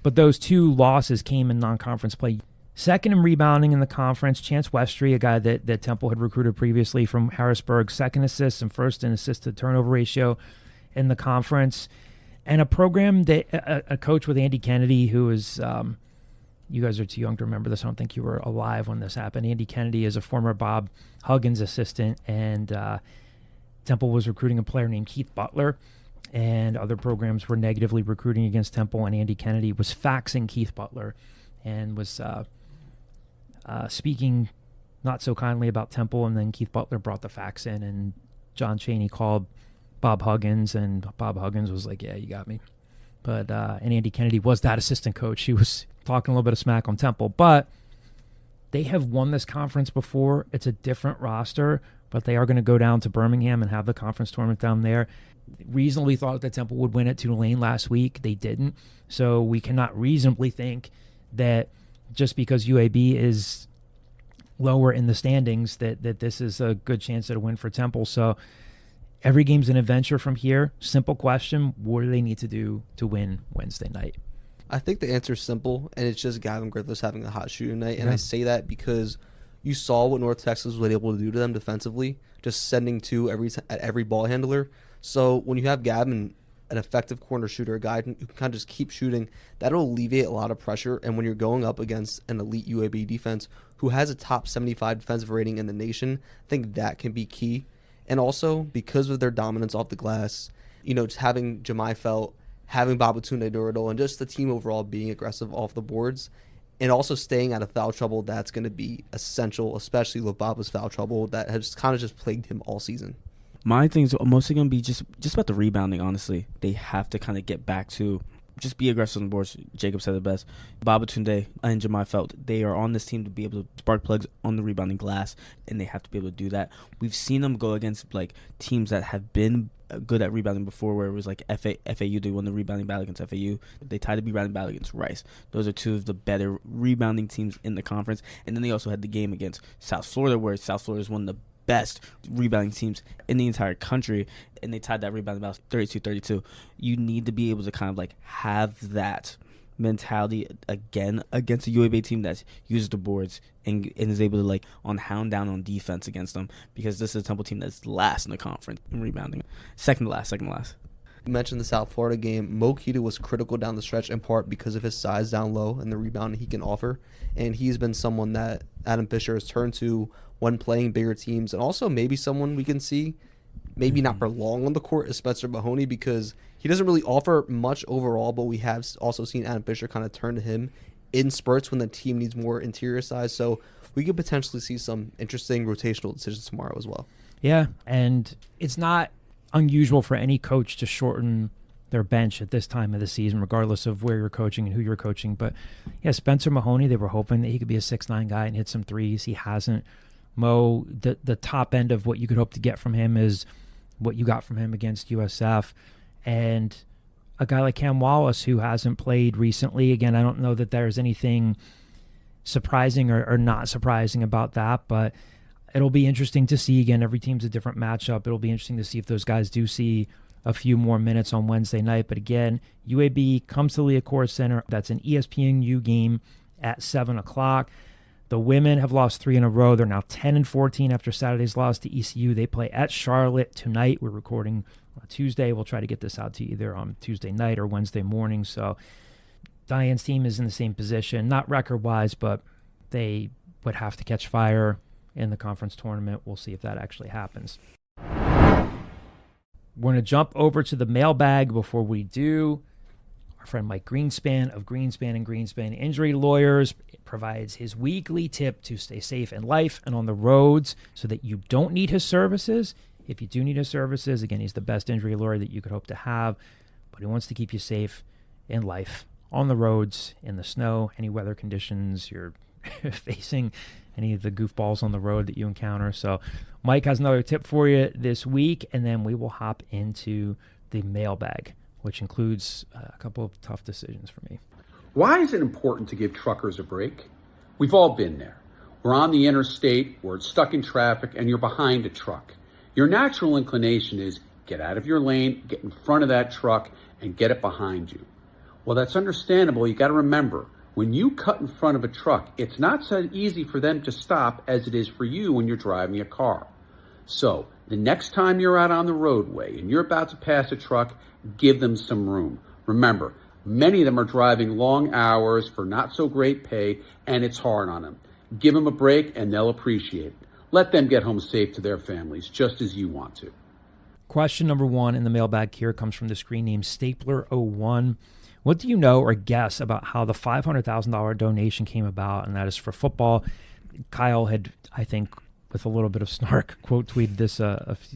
but those 2 losses came in non-conference play. Second in rebounding in the conference, Chance Westry, a guy that Temple had recruited previously from Harrisburg, 2nd assist and 1st in assist-to-turnover ratio in the conference. And a program that a coach with Andy Kennedy, who is, you guys are too young to remember this. I don't think you were alive when this happened. Andy Kennedy is a former Bob Huggins assistant, and Temple was recruiting a player named Keith Butler, and other programs were negatively recruiting against Temple, and Andy Kennedy was faxing Keith Butler and was speaking not so kindly about Temple, and then Keith Butler brought the fax in, and John Chaney called Bob Huggins, and Bob Huggins was like, yeah, you got me. But and Andy Kennedy was that assistant coach. He was talking a little bit of smack on Temple, but they have won this conference before. It's a different roster, but they are going to go down to Birmingham and have the conference tournament down there. Reasonably thought that Temple would win at Tulane last week. They didn't. So we cannot reasonably think that just because UAB is lower in the standings that this is a good chance at a win for Temple. So every game's an adventure from here. Simple question, what do they need to do to win Wednesday night? I think the answer is simple, and it's just Gavin Griffiths having a hot shooting night. And I say that because you saw what North Texas was able to do to them defensively, just sending 2 at every ball handler. So when you have Gavin, an effective corner shooter, a guy who can kind of just keep shooting, that'll alleviate a lot of pressure. And when you're going up against an elite UAB defense who has a top 75 defensive rating in the nation, I think that can be key. And also, because of their dominance off the glass, just having Jemai Felt, having Babatunde Duradol, and just the team overall being aggressive off the boards, and also staying out of foul trouble, that's going to be essential, especially with Baba's foul trouble that has kind of just plagued him all season. My thing's mostly going to be just about the rebounding, honestly. They have to kind of get back to just be aggressive on the boards. Jacob said it best. Babatunde and Jemai Felt, they are on this team to be able to spark plugs on the rebounding glass, and they have to be able to do that. We've seen them go against like teams that have been good at rebounding before, where it was like FAU. They won the rebounding battle against FAU. They tied the rebounding battle against Rice. Those are two of the better rebounding teams in the conference. And then they also had the game against South Florida, where South Florida is one of the best rebounding teams in the entire country, and they tied that rebounding battle 32-32. You need to be able to kind of like have that mentality again against a UAB team that uses the boards and is able to like hound down on defense against them, because this is a Temple team that's last in the conference in rebounding. Second to last. You mentioned the South Florida game. Mo Keita was critical down the stretch in part because of his size down low and the rebounding he can offer. And he's been someone that Adam Fisher has turned to when playing bigger teams, and also maybe someone we can see maybe not for long on the court is Spencer Mahoney, because he doesn't really offer much overall, but we have also seen Adam Fisher kind of turn to him in spurts when the team needs more interior size. So we could potentially see some interesting rotational decisions tomorrow as well. Yeah, and it's not unusual for any coach to shorten their bench at this time of the season, regardless of where you're coaching and who you're coaching. But yeah, Spencer Mahoney, they were hoping that he could be a 6'9" guy and hit some threes. He hasn't. Mo, the top end of what you could hope to get from him is what you got from him against USF. And a guy like Cam Wallace, who hasn't played recently, again, I don't know that there's anything surprising or not surprising about that, but it'll be interesting to see. Again, every team's a different matchup. It'll be interesting to see if those guys do see a few more minutes on Wednesday night. But again, UAB comes to Liacouras Center. That's an ESPNU game at 7 o'clock. The women have lost 3 in a row. They're now 10-14 after Saturday's loss to ECU. They play at Charlotte tonight. We're recording on Tuesday. We'll try to get this out to you either on Tuesday night or Wednesday morning. So Diane's team is in the same position, not record-wise, but they would have to catch fire in the conference tournament. We'll see if that actually happens. We're going to jump over to the mailbag. Before we do, our friend Mike Greenspan of Greenspan & Greenspan Injury Lawyers provides his weekly tip to stay safe in life and on the roads so that you don't need his services. If you do need his services, again, he's the best injury lawyer that you could hope to have, but he wants to keep you safe in life, on the roads, in the snow, any weather conditions you're facing, any of the goofballs on the road that you encounter. So Mike has another tip for you this week, and then we will hop into the mailbag, which includes a couple of tough decisions for me. Why is it important to give truckers a break? We've all been there. We're on the interstate, we're stuck in traffic, and you're behind a truck. Your natural inclination is get out of your lane, get in front of that truck, and get it behind you. Well, that's understandable. You got to remember, when you cut in front of a truck, it's not so easy for them to stop as it is for you when you're driving a car. So the next time you're out on the roadway and you're about to pass a truck, give them some room. Remember, many of them are driving long hours for not so great pay, and it's hard on them. Give them a break and they'll appreciate it. Let them get home safe to their families, just as you want to. Question number 1 in the mailbag here comes from the screen name Stapler01. What do you know or guess about how the $500,000 donation came about? And that is for football. Kyle had, I think, with a little bit of snark, quote tweeted this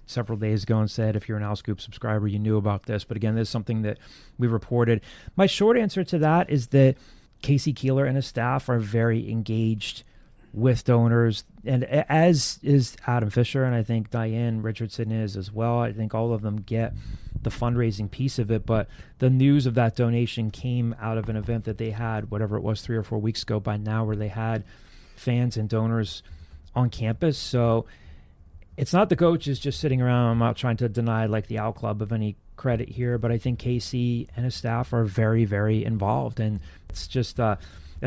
several days ago and said, if you're an OwlScoop subscriber, you knew about this. But again, this is something that we reported. My short answer to that is that Casey Keeler and his staff are very engaged with donors, and as is Adam Fisher, and I think Diane Richardson is as well. I think all of them get the fundraising piece of it, but the news of that donation came out of an event that they had, whatever it was, 3 or 4 weeks ago by now, where they had fans and donors on campus. So it's not the coaches just sitting around. I'm not trying to deny like the Owl Club of any credit here, but I think Casey and his staff are very, very involved, and it's just a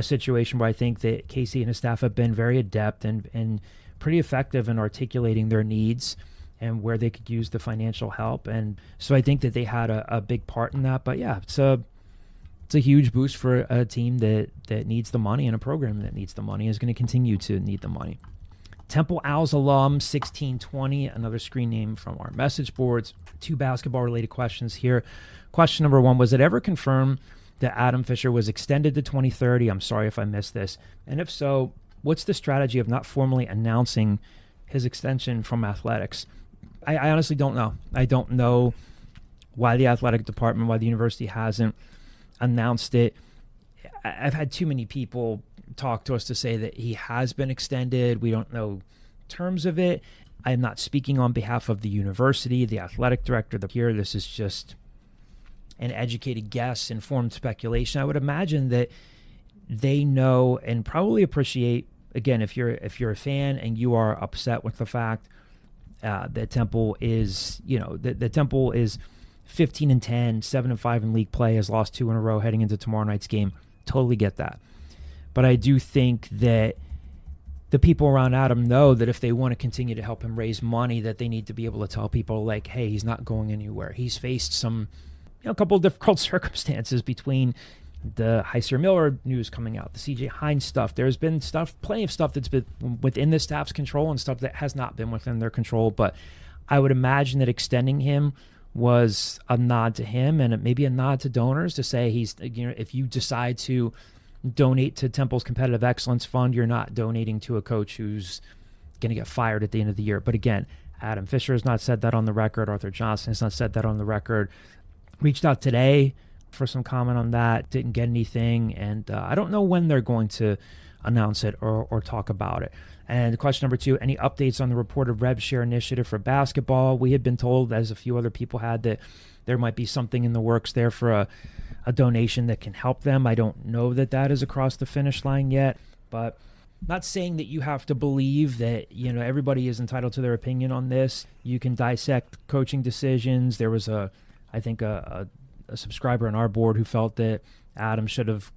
situation where I think that Casey and his staff have been very adept and pretty effective in articulating their needs and where they could use the financial help. And so I think that they had a big part in that. But yeah, it's a huge boost for a team that needs the money, and a program that needs the money is going to continue to need the money. Temple Owls alum 1620, another screen name from our message boards. 2 basketball-related questions here. Question number 1, was it ever confirmed that Adam Fisher was extended to 2030? I'm sorry if I missed this. And if so, what's the strategy of not formally announcing his extension from athletics? I honestly don't know. I don't know why the athletic department, why the university hasn't announced it. I've had too many people talk to us to say that he has been extended. We don't know terms of it. I'm not speaking on behalf of the university, the athletic director here. This is just an educated guess, informed speculation. I would imagine that they know and probably appreciate, again, if you're a fan and you are upset with the fact that Temple is, the Temple is 15-10, 7-5 in league play, has lost 2 in a row heading into tomorrow night's game. Totally get that. But I do think that the people around Adam know that if they want to continue to help him raise money, that they need to be able to tell people like, hey, he's not going anywhere. He's faced some, a couple of difficult circumstances between the Heiser Miller news coming out, the CJ Hines stuff. There's been plenty of stuff that's been within the staff's control and stuff that has not been within their control. But I would imagine that extending him was a nod to him and maybe a nod to donors to say if you decide to donate to Temple's Competitive Excellence Fund, you're not donating to a coach who's going to get fired at the end of the year. But again, Adam Fisher has not said that on the record. Arthur Johnson has not said that on the record. Reached out today for some comment on that, didn't get anything, and I don't know when they're going to announce it or talk about it. And question number 2, any updates on the reported rev share initiative for basketball? We had been told, as a few other people had, that there might be something in the works there for a donation that can help them. I don't know that is across the finish line yet, but not saying that you have to believe that, everybody is entitled to their opinion on this. You can dissect coaching decisions. There was I think a subscriber on our board who felt that Adam should have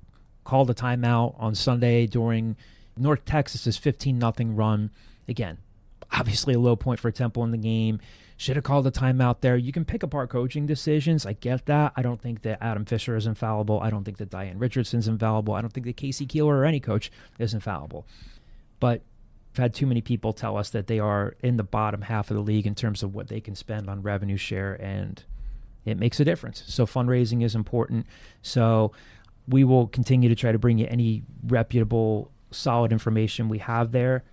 called a timeout on Sunday during North Texas's 15-0 run. Again, obviously a low point for Temple in the game. Should have called a timeout there. You can pick apart coaching decisions. I get that. I don't think that Adam Fisher is infallible. I don't think that Diane Richardson's infallible. I don't think that Casey Keeler or any coach is infallible. But I've had too many people tell us that they are in the bottom half of the league in terms of what they can spend on revenue share, and it makes a difference. So fundraising is important. So we will continue to try to bring you any reputable, solid information we have there.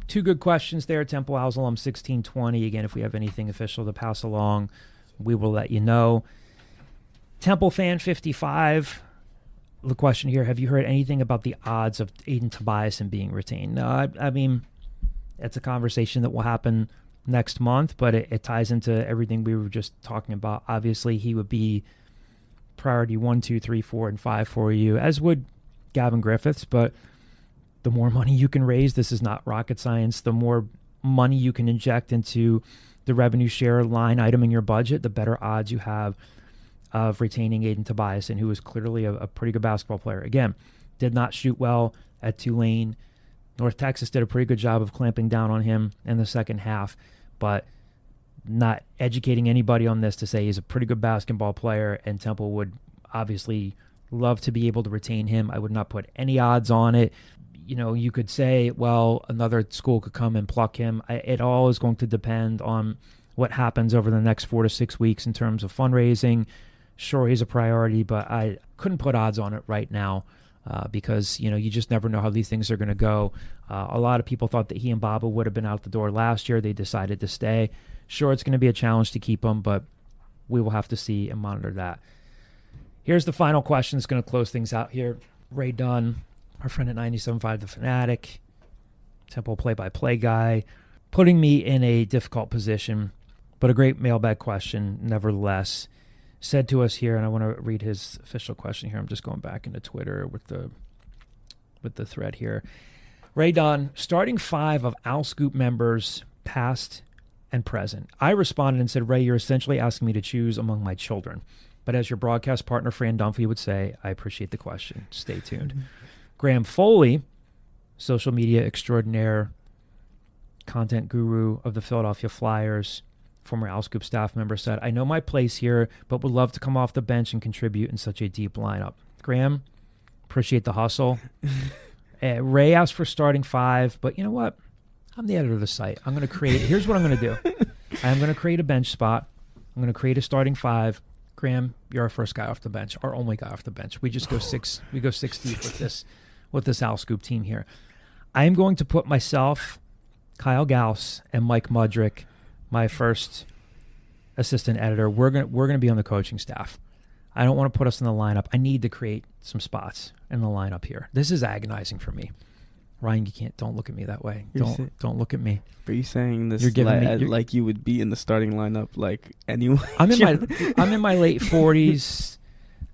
2 good questions there. Temple Owls alum 1620. Again, if we have anything official to pass along, we will let you know. Temple fan 55. The question here, have you heard anything about the odds of Aiden Tobiasen being retained? No, I mean, it's a conversation that will happen next month, but it ties into everything we were just talking about. Obviously, he would be priority 1, 2, 3, 4, and 5 for you, as would Gavin Griffiths, but the more money you can raise, this is not rocket science, the more money you can inject into the revenue share line item in your budget, the better odds you have of retaining Aiden Tobiasen, who is clearly a pretty good basketball player. Again, did not shoot well at Tulane. North Texas did a pretty good job of clamping down on him in the second half, but not educating anybody on this to say he's a pretty good basketball player, and Temple would obviously love to be able to retain him. I would not put any odds on it. You could say, well, another school could come and pluck him. It all is going to depend on what happens over the next 4 to 6 weeks in terms of fundraising. Sure, he's a priority, but I couldn't put odds on it right now because, you just never know how these things are going to go. A lot of people thought that he and Baba would have been out the door last year. They decided to stay. Sure, it's going to be a challenge to keep him, but we will have to see and monitor that. Here's the final question that's going to close things out here. Ray Dunn, our friend at 97.5 The Fanatic, Temple play-by-play guy, putting me in a difficult position, but a great mailbag question nevertheless. Said to us here, and I want to read his official question here. I'm just going back into Twitter with the thread here. Ray Dunn, starting 5 of Owl Scoop members, past and present. I responded and said, Ray, you're essentially asking me to choose among my children. But as your broadcast partner, Fran Dunphy, would say, I appreciate the question. Stay tuned. Graham Foley, social media extraordinaire, content guru of the Philadelphia Flyers, former Owl Scoop staff member, said, I know my place here, but would love to come off the bench and contribute in such a deep lineup. Graham, appreciate the hustle. Ray asked for starting 5, but you know what? I'm the editor of the site. I'm going to create, here's what I'm going to do. I'm going to create a bench spot. I'm going to create a starting 5. Graham, you're our first guy off the bench, our only guy off the bench. We just go 6 deep with this Owl Scoop team here. I am going to put myself, Kyle Gauss, and Mike Mudrick, my first assistant editor. We're going to be on the coaching staff. I don't want to put us in the lineup. I need to create some spots in the lineup here. This is agonizing for me. Ryan, don't look at me that way. Don't look at me. Are you saying this You're giving me, like you would be in the starting lineup like anyone? I'm in my late 40s.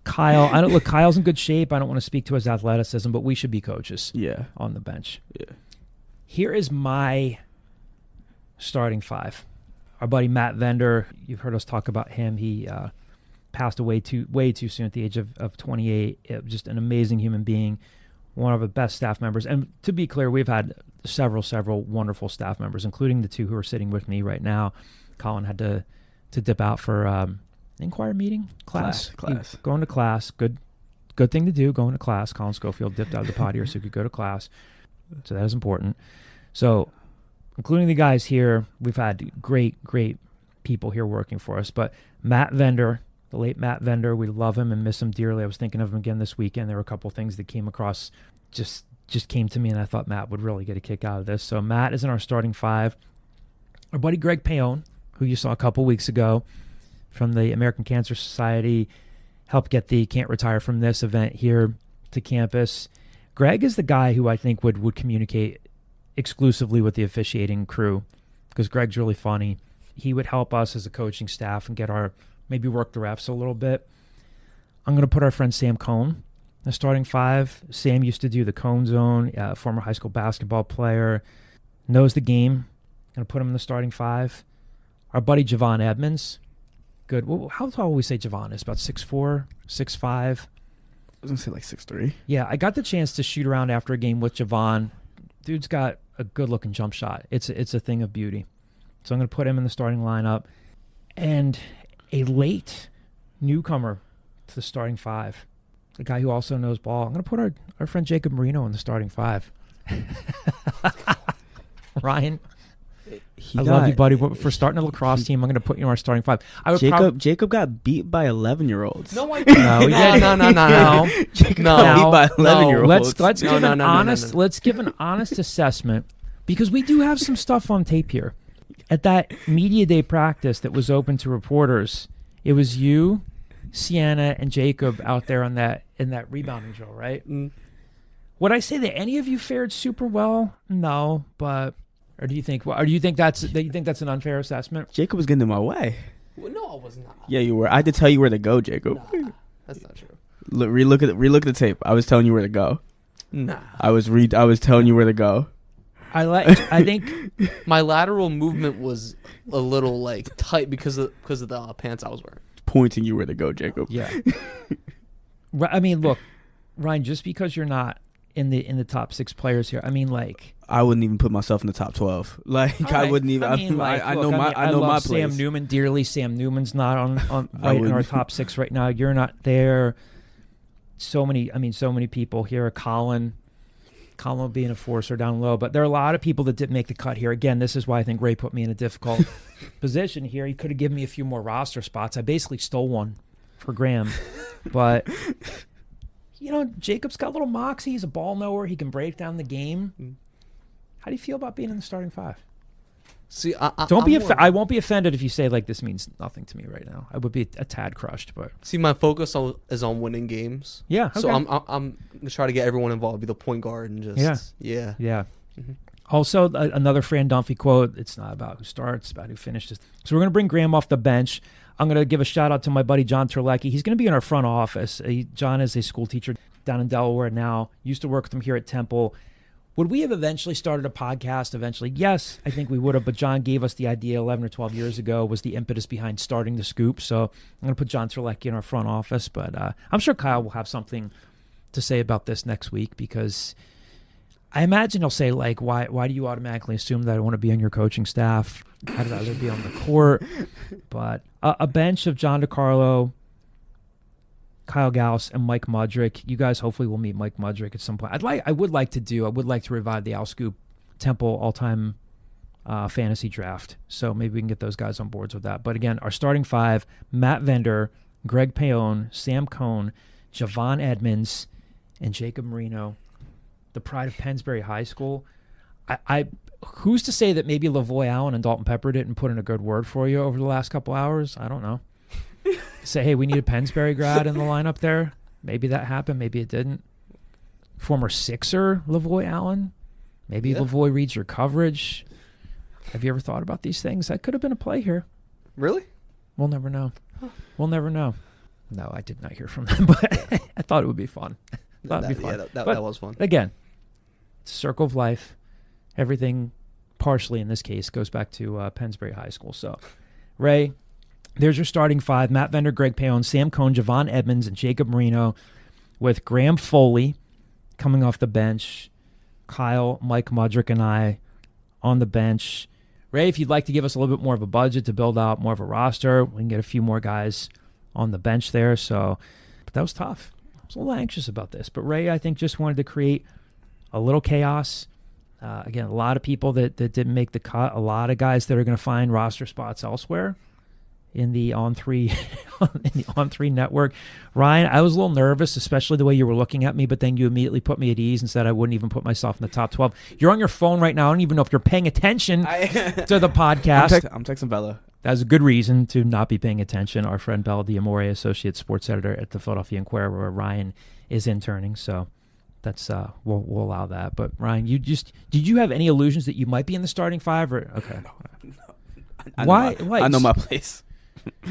Kyle's in good shape. I don't want to speak to his athleticism, but we should be coaches. Yeah. On the bench. Yeah. Here is my starting 5. Our buddy Matt Vender, you've heard us talk about him. He passed away way too soon at the age of 28. Just an amazing human being, one of the best staff members. And to be clear, we've had several wonderful staff members, including the 2 who are sitting with me right now. Colin had to dip out for inquiry meeting, class. Going to class. Good thing to do, going to class. Colin Schofield dipped out of the pod here so he could go to class. So that is important. So including the guys here, we've had great people here working for us. But Matt Vender, the late Matt Vender, we love him and miss him dearly. I was thinking of him again this weekend. There were a couple things that came across, just came to me, and I thought Matt would really get a kick out of this. So Matt is in our starting 5. Our buddy Greg Payon, who you saw a couple weeks ago from the American Cancer Society, helped get the Can't Retire From This event here to campus. Greg is the guy who I think would communicate exclusively with the officiating crew, because Greg's really funny. He would help us as a coaching staff and maybe work the refs a little bit. I'm going to put our friend Sam Cohn in the starting 5. Sam used to do the Cone Zone, former high school basketball player, knows the game. Going to put him in the starting 5. Our buddy Javon Edmonds. Good. Well, how tall will we say Javon is? About 6'4", 6'5"? I was going to say like 6'3". Yeah, I got the chance to shoot around after a game with Javon. Dude's got a good-looking jump shot. It's a thing of beauty. So I'm going to put him in the starting lineup. And a late newcomer to the starting 5, a guy who also knows ball. I'm going to put our friend Jacob Marino in the starting 5. Ryan, I love you, buddy. But for starting a lacrosse team, I'm going to put you in our starting 5. Jacob got beat by 11-year-olds. No, I didn't. No, no. Jacob got beat by 11-year-olds. Let's give an honest assessment, because we do have some stuff on tape here. At that media day practice that was open to reporters, it was you, Sienna, and Jacob out there in that rebounding drill, right? Mm. Would I say that any of you fared super well? No, but do you think that's an unfair assessment? Jacob was getting in my way. Well, no, I was not. Yeah, you were. I had to tell you where to go, Jacob. Nah, that's not true. Relook at the tape. I was telling you where to go. Nah. I was telling you where to go. I think my lateral movement was a little like tight because of the pants I was wearing. Pointing you where to go, Jacob. Yeah. I mean, look, Ryan, just because you're not in the top 6 players here, I mean, like, I wouldn't even put myself in the top 12. Like, right. I wouldn't even. I know my place. Sam Newman dearly. Sam Newman's not on right in our top 6 right now. You're not there. So many people here. Colin being a forcer down low, but there are a lot of people that didn't make the cut here. Again, this is why I think Ray put me in a difficult position here. He could have given me a few more roster spots. I basically stole one for Graham, but Jacob's got a little moxie. He's a ball knower. He can break down the game. How do you feel about being in the starting 5? See, I won't be offended if you say like this means nothing to me right now. I would be a tad crushed, but see, my focus is on winning games. Yeah, okay. So I'm gonna try to get everyone involved, be the point guard, and just yeah. Mm-hmm. Also, another Fran Dunphy quote: "It's not about who starts, it's about who finishes." So we're gonna bring Graham off the bench. I'm gonna give a shout out to my buddy John Terlecki. He's gonna be in our front office. John is a school teacher down in Delaware now. Used to work with him here at Temple. Would we have eventually started a podcast eventually? Yes, I think we would have, but John gave us the idea 11 or 12 years ago, was the impetus behind starting the Scoop. So I'm going to put John Terlecki in our front office, but I'm sure Kyle will have something to say about this next week, because I imagine he'll say, like, why do you automatically assume that I want to be on your coaching staff? I'd rather be on the court. But a bench of John DeCarlo, Kyle Gauss, and Mike Mudrick. You guys hopefully will meet Mike Mudrick at some point. I would like to revive the Al Scoop Temple all-time fantasy draft. So maybe we can get those guys on boards with that. But again, our starting 5, Matt Vender, Greg Payon, Sam Cohn, Javon Edmonds, and Jacob Marino, the pride of Pennsbury High School. I who's to say that maybe Lavoy Allen and Dalton Pepper didn't put in a good word for you over the last couple hours? I don't know. Say, hey, we need a Pennsbury grad in the lineup there. Maybe that happened. Maybe it didn't. Former Sixer, Lavoy Allen. Maybe Lavoy reads your coverage. Have you ever thought about these things? That could have been a play here. Really? We'll never know. We'll never know. No, I did not hear from them, but I thought it would be fun. That was fun. Again, it's a circle of life. Everything, partially in this case, goes back to Pennsbury High School. So, Ray, there's your starting five. Matt Vender, Greg Payon, Sam Cohn, Javon Edmonds, and Jacob Marino, with Graham Foley coming off the bench, Kyle, Mike Mudrick, and I on the bench. Ray, if you'd like to give us a little bit more of a budget to build out more of a roster, we can get a few more guys on the bench there. So, but that was tough. I was a little anxious about this. But Ray, I think, just wanted to create a little chaos. Again, a lot of people that didn't make the cut, a lot of guys that are going to find roster spots elsewhere in the On3 network. Ryan, I was a little nervous, especially the way you were looking at me, but then you immediately put me at ease and said I wouldn't even put myself in the top 12. You're on your phone right now. I don't even know if you're paying attention to the podcast. I'm texting Bella. That's a good reason to not be paying attention. Our friend Bella Diamore, associate sports editor at the Philadelphia Inquirer, where Ryan is interning. So that's we'll allow that. But Ryan, did you have any illusions that you might be in the starting five? Or okay, No. Why? I know my place.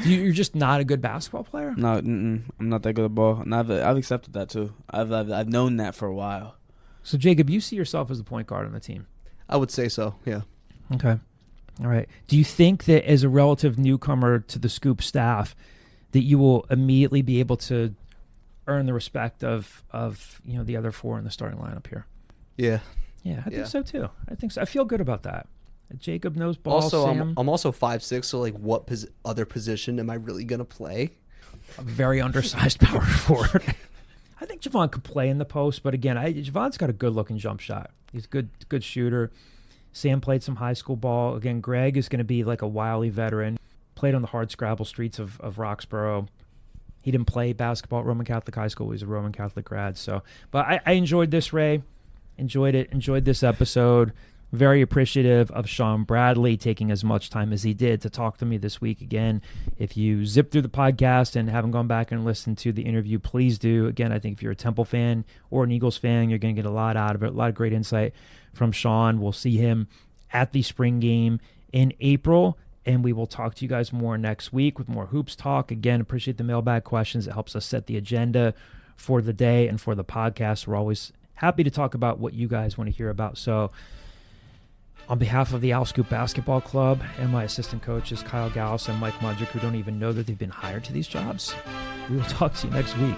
You're just not a good basketball player? No, I'm not that good at ball. And I've accepted that too. I've known that for a while. So Jacob, you see yourself as the point guard on the team? I would say so, yeah. Okay. All right. Do you think that as a relative newcomer to the Scoop staff that you will immediately be able to earn the respect of the other four in the starting lineup here? Yeah. Yeah, I think so too. I think so. I feel good about that. Jacob knows ball. Also, Sam. I'm also 5'6", so like, what other position am I really gonna play? A very undersized power forward. I think Javon could play in the post, but again, Javon's got a good-looking jump shot. He's a good shooter. Sam played some high school ball. Again, Greg is going to be like a wily veteran. Played on the hard scrabble streets of Roxborough. He didn't play basketball at Roman Catholic High School. He's a Roman Catholic grad. So, but I enjoyed this, Ray. Enjoyed it. Enjoyed this episode. Very appreciative of Shaun Bradley taking as much time as he did to talk to me this week. Again, if you zip through the podcast and haven't gone back and listened to the interview, please do. Again, I think if you're a Temple fan or an Eagles fan, you're going to get a lot out of it, a lot of great insight from Shaun. We'll see him at the spring game in April, and we will talk to you guys more next week with more hoops talk. Again, appreciate the mailbag questions. It helps us set the agenda for the day and for the podcast. We're always happy to talk about what you guys want to hear about. So, on behalf of the Owl Scoop Basketball Club and my assistant coaches, Kyle Gauss and Mike Mudrick, who don't even know that they've been hired to these jobs, we will talk to you next week.